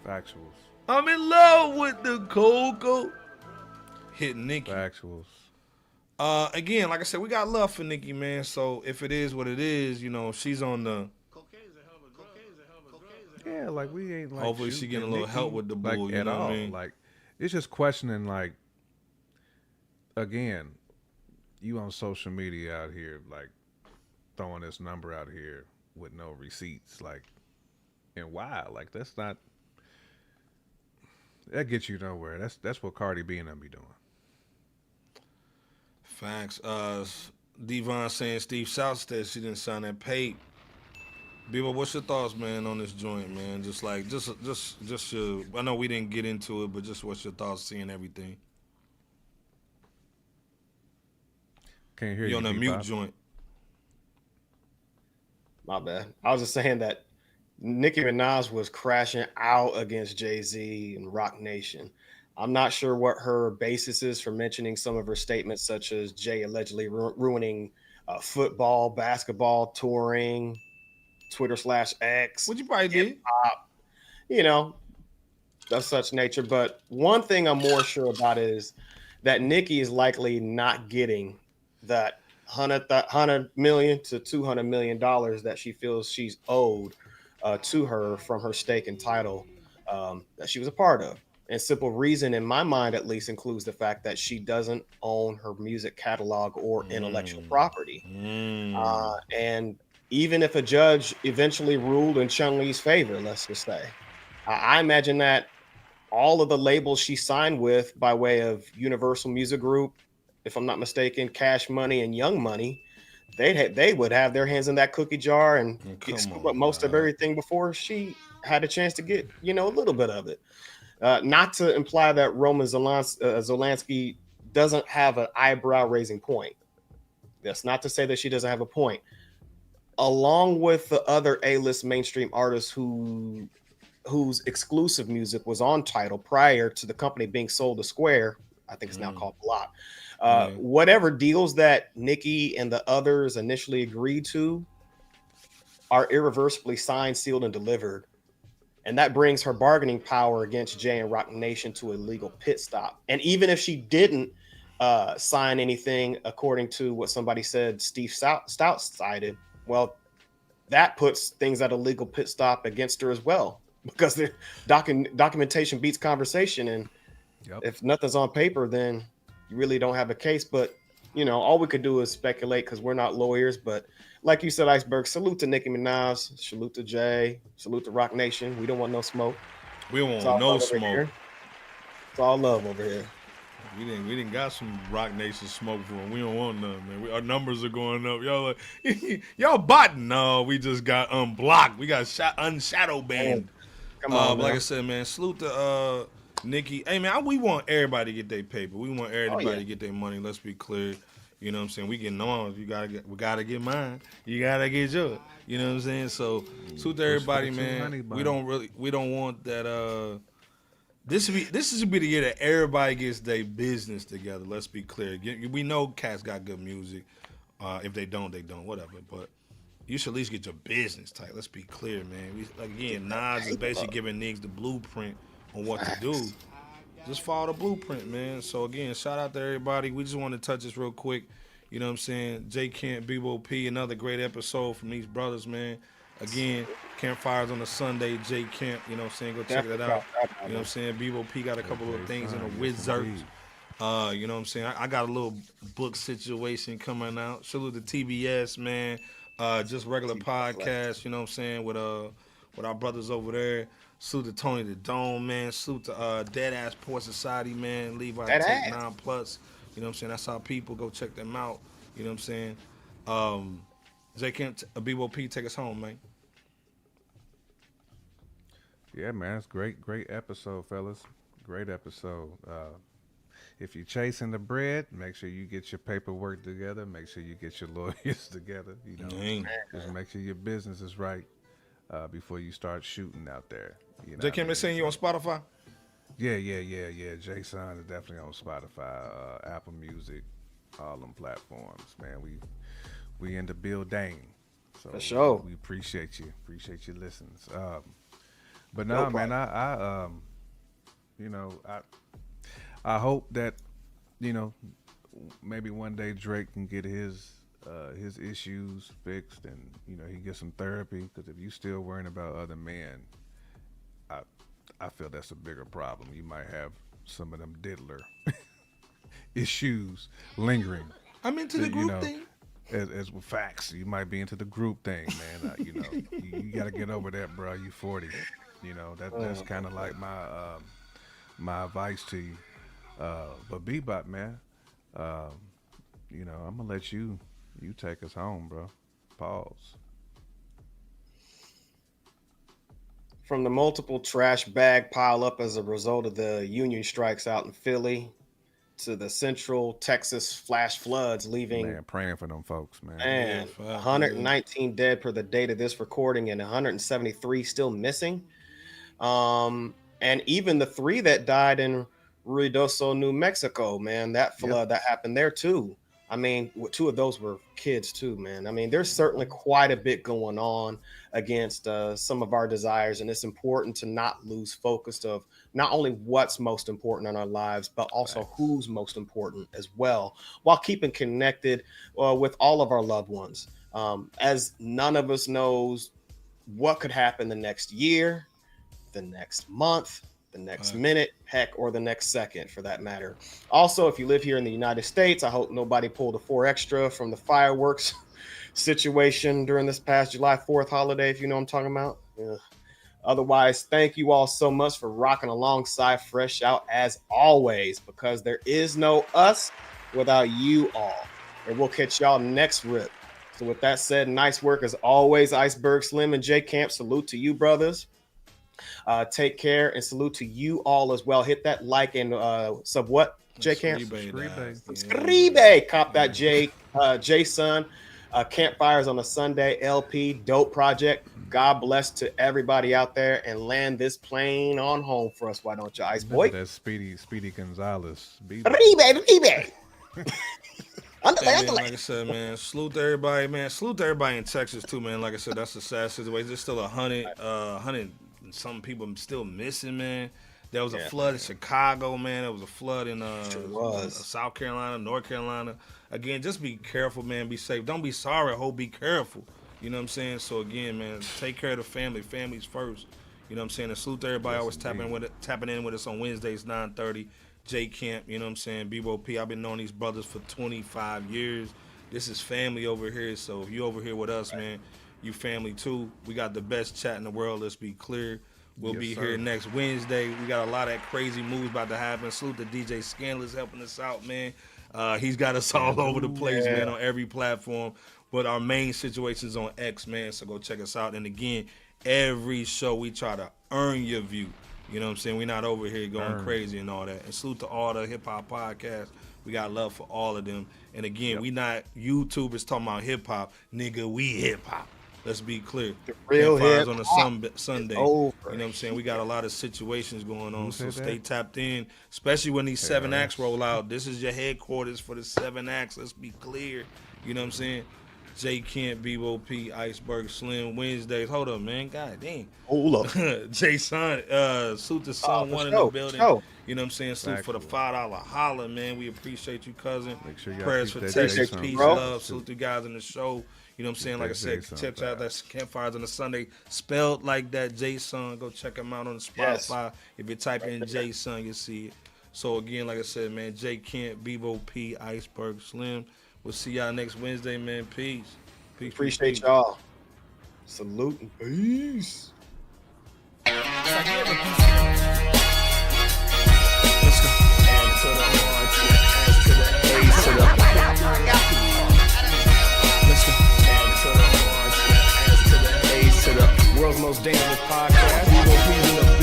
Speaker 4: Factuals.
Speaker 1: I'm in love with the Coco. Hit Nicki.
Speaker 4: Factuals.
Speaker 1: Again, like I said, we got love for Nicki, man. So if it is what it is, you know, she's on the.
Speaker 4: Yeah, like we ain't like.
Speaker 1: Hopefully she getting a little help with the bull,
Speaker 4: like,
Speaker 1: you
Speaker 4: at
Speaker 1: know
Speaker 4: all.
Speaker 1: what I mean?
Speaker 4: Like, it's just questioning. Like, again, you on social media out here, like throwing this number out here with no receipts, like, and why? Like, that's not. That gets you nowhere. That's what Cardi B and them be doing.
Speaker 1: Facts. Devon saying Steve South said she didn't sign that paid. Bebo, what's your thoughts, man, on this joint, man? Just your. I know we didn't get into it, but just what's your thoughts seeing everything?
Speaker 4: Can't hear
Speaker 1: You
Speaker 4: you
Speaker 1: on that
Speaker 4: Bebop.
Speaker 1: mute joint?
Speaker 3: My bad. I was just saying that Nicki Minaj was crashing out against Jay-Z and Roc Nation. I'm not sure what her basis is for mentioning some of her statements, such as Jay allegedly ruining football, basketball, touring, Twitter/X.
Speaker 1: What you probably did?
Speaker 3: You know, of such nature. But one thing I'm more sure about is that Nicki is likely not getting that $100 million to $200 million that she feels she's owed to her from her stake and title that she was a part of. And simple reason, in my mind at least, includes the fact that she doesn't own her music catalog or intellectual property. And even if a judge eventually ruled in Chun-Li's favor, let's just say, I imagine that all of the labels she signed with by way of Universal Music Group, if I'm not mistaken, Cash Money and Young Money, they would have their hands in that cookie jar and scoop up most of everything before she had a chance to get, a little bit of it. Not to imply that Roman Zelensky doesn't have an eyebrow-raising point. That's not to say that she doesn't have a point. Along with the other A-list mainstream artists whose exclusive music was on Tidal prior to the company being sold to Square, I think it's now called Block. Whatever deals that Nicki and the others initially agreed to are irreversibly signed, sealed, and delivered. And that brings her bargaining power against Jay and Roc Nation to a legal pit stop. And even if she didn't sign anything, according to what somebody said Steve Stout cited, well, that puts things at a legal pit stop against her as well. Because the documentation beats conversation. And if nothing's on paper, then you really don't have a case. But, all we could do is speculate because we're not lawyers. But like you said, Iceberg, salute to Nicki Minaj, salute to Jay, salute to Roc Nation. We don't want no smoke.
Speaker 1: We don't want no smoke.
Speaker 3: It's all love over here.
Speaker 1: We didn't got some Roc Nation smoke for them. We don't want none, man. Our numbers are going up. Y'all like, y'all botting. No, we just got unblocked. We got unshadow banned.
Speaker 3: Come on,
Speaker 1: like I said, man, salute to Nicki. Hey, man, we want everybody to get their paper. We want everybody to get their money. Let's be clear. You know what I'm saying? We getting on. We gotta get mine. You gotta get yours. You know what I'm saying? So salute to everybody, man. We don't want that. This should be the year that everybody gets their business together. Let's be clear. We know cats got good music. If they don't, they don't. Whatever. But you should at least get your business tight. Let's be clear, man. Nas is basically giving niggas the blueprint on what to do. Just follow the blueprint, man. So again, shout out to everybody. We just want to touch this real quick. You know what I'm saying? J Camp, Bebo P, another great episode from these brothers, man. Again, Campfires on a Sunday, J Camp, you know what I'm saying? Go check that out. You know what I'm saying? Bebo P got a couple of things in the Wizards. You know what I'm saying? I got a little book situation coming out. Salute to TBS, man. Just regular podcast, you know what I'm saying, with our brothers over there. Salute to Tony the Dome, man. Salute to Deadass Port Society, man. Levi Tech 9 Plus. You know what I'm saying? That's our people. Go check them out. You know what I'm saying? J Camp, Bebo P, take us home, man.
Speaker 4: Yeah, man, it's great episode, fellas. Great episode. If you're chasing the bread, make sure you get your paperwork together. Make sure you get your lawyers together. You know, just make sure your business is right before you start shooting out there. You know,
Speaker 1: J. Kim, they saying you on Spotify?
Speaker 4: Yeah. Jason is definitely on Spotify, Apple Music, all them platforms. Man, we in the building. So
Speaker 3: for sure.
Speaker 4: We appreciate you. Appreciate your listens. But no, man, I you know, I hope that, you know, maybe one day Drake can get his issues fixed, and you know, he gets some therapy. Because if you still worrying about other men, I feel that's a bigger problem. You might have some of them diddler issues lingering.
Speaker 1: I'm into the group thing.
Speaker 4: As with facts, you might be into the group thing, man. You know, you got to get over that, bro. You 40. You know, that's kind of like my advice to you. But Bebop, man, you know, I'm gonna let you take us home, bro. Pause.
Speaker 3: From the multiple trash bag pile up as a result of the union strikes out in Philly, to the Central Texas flash floods leaving.
Speaker 4: Man, praying for them folks, man.
Speaker 3: Man, 119 dead per the date of this recording, and 173 still missing. And even the 3 that died in Ruidoso, New Mexico, man, that flood that happened there too. I mean, 2 of those were kids too, man. I mean, there's certainly quite a bit going on against some of our desires, and it's important to not lose focus of not only what's most important in our lives, but also who's most important as well, while keeping connected with all of our loved ones. As none of us knows what could happen the next year, the next month, the next minute, heck, or the next second for that matter. Also, if you live here in the United States, I hope nobody pulled a 4 extra from the fireworks situation during this past July 4th holiday, if you know what I'm talking about. Otherwise, thank you all so much for rocking alongside Fresh Out as always, because there is no us without you all. And we'll catch y'all next rip. So with that said, nice work as always, Iceberg Slim and J Camp. Salute to you, brothers. Take care, and salute to you all as well. Hit that like and sub what, J Camp? Scribe. Cop that, J-Son. Campfires on a Sunday, LP, dope project. God bless to everybody out there, and land this plane on home for us. Why don't you, Ice Boy?
Speaker 4: That's Speedy Gonzalez.
Speaker 3: Ribe.
Speaker 1: Man, like I said, man, salute to everybody, man. Salute to everybody in Texas too, man. Like I said, that's a sad situation. There's still 100 and some people still missing, man. There was a flood in Chicago, man. There was a flood in South Carolina, North Carolina. Again, just be careful, man. Be safe. Don't be sorry. Hope be careful. You know what I'm saying? So again, man, take care of the family. Families first. You know what I'm saying? And salute to everybody always tapping in with us on Wednesdays, 9:30. J Camp, you know what I'm saying? Bebo P. I've been knowing these brothers for 25 years. This is family over here. So if you over here with us, man, you family too. We got the best chat in the world. Let's be clear. We'll be here next Wednesday. We got a lot of that crazy moves about to happen. Salute to DJ Scandalous helping us out, man. He's got us all over the place, man, on every platform. But our main situation is on X, man. So go check us out. And again, every show we try to earn your view. You know what I'm saying? We're not over here going crazy and all that. And salute to all the hip-hop podcasts. We got love for all of them. And again, we not YouTubers talking about hip-hop. Nigga, we hip-hop. Let's be clear.
Speaker 3: The real hip
Speaker 1: on a Sunday. You know what I'm saying? We got a lot of situations going on. So stay tapped in, especially when these 7 acts roll out. This is your headquarters for the 7 acts. Let's be clear. You know what I'm saying? J Kent, Bebo P, Iceberg Slim, Wednesdays. Hold up, man. God dang.
Speaker 3: Hold up.
Speaker 1: J-Son, salute to someone in the building. You know what I'm saying? Salute for the $5 holla, man. We appreciate you, cousin.
Speaker 4: Make sure
Speaker 1: prayers for Texas, peace, love. Salute to guys in the show. You know what I'm saying? Like I said, check out that Campfires on a Sunday, spelled like that, J-Son. Go check him out on Spotify. If you type in J-Son, you'll see it. So again, like I said, man, J Kent, Bebo P, Iceberg Slim. We'll see y'all next Wednesday, man. Peace.
Speaker 3: Appreciate y'all. Salute and peace.
Speaker 1: Let's go.
Speaker 9: World's most dangerous podcast.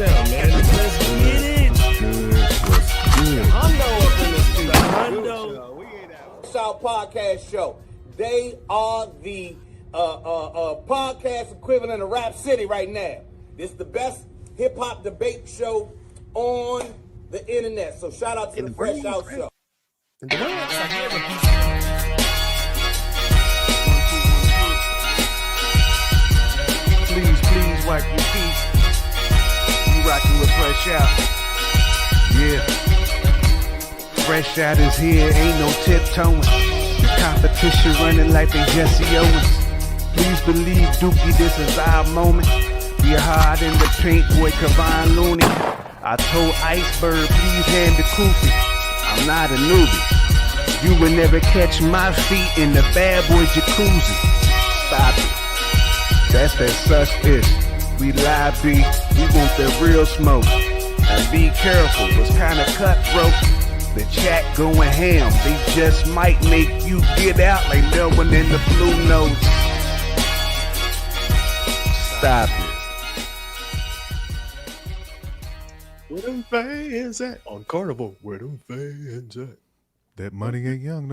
Speaker 1: sound, man. Let's get it.
Speaker 2: Hundo up in this piece.
Speaker 1: Hundo.
Speaker 2: Shout Podcast Show. They are the podcast equivalent of Rap City right now. This is the best hip hop debate show on the internet. So shout out to the Fresh Out Show.
Speaker 4: Please wipe your feet. You rocking with Fresh Out. Yeah. Fresh Out is here, ain't no tiptoeing. The competition running like they Jesse Owens. Please believe, Dookie, this is our moment. Be hard in the paint, boy, Kavon Looney. I told Iceberg, please hand the Koofy. I'm not a newbie. You will never catch my feet in the bad boy jacuzzi. Stop it. That's that such ish. We live B, we want the real smoke. And be careful, it's kinda cutthroat. The chat going ham, they just might make you get out like Melvin in the Blue Notes. Stop it.
Speaker 3: Where them fans at? On Carnival, where them fans at?
Speaker 4: That money ain't young no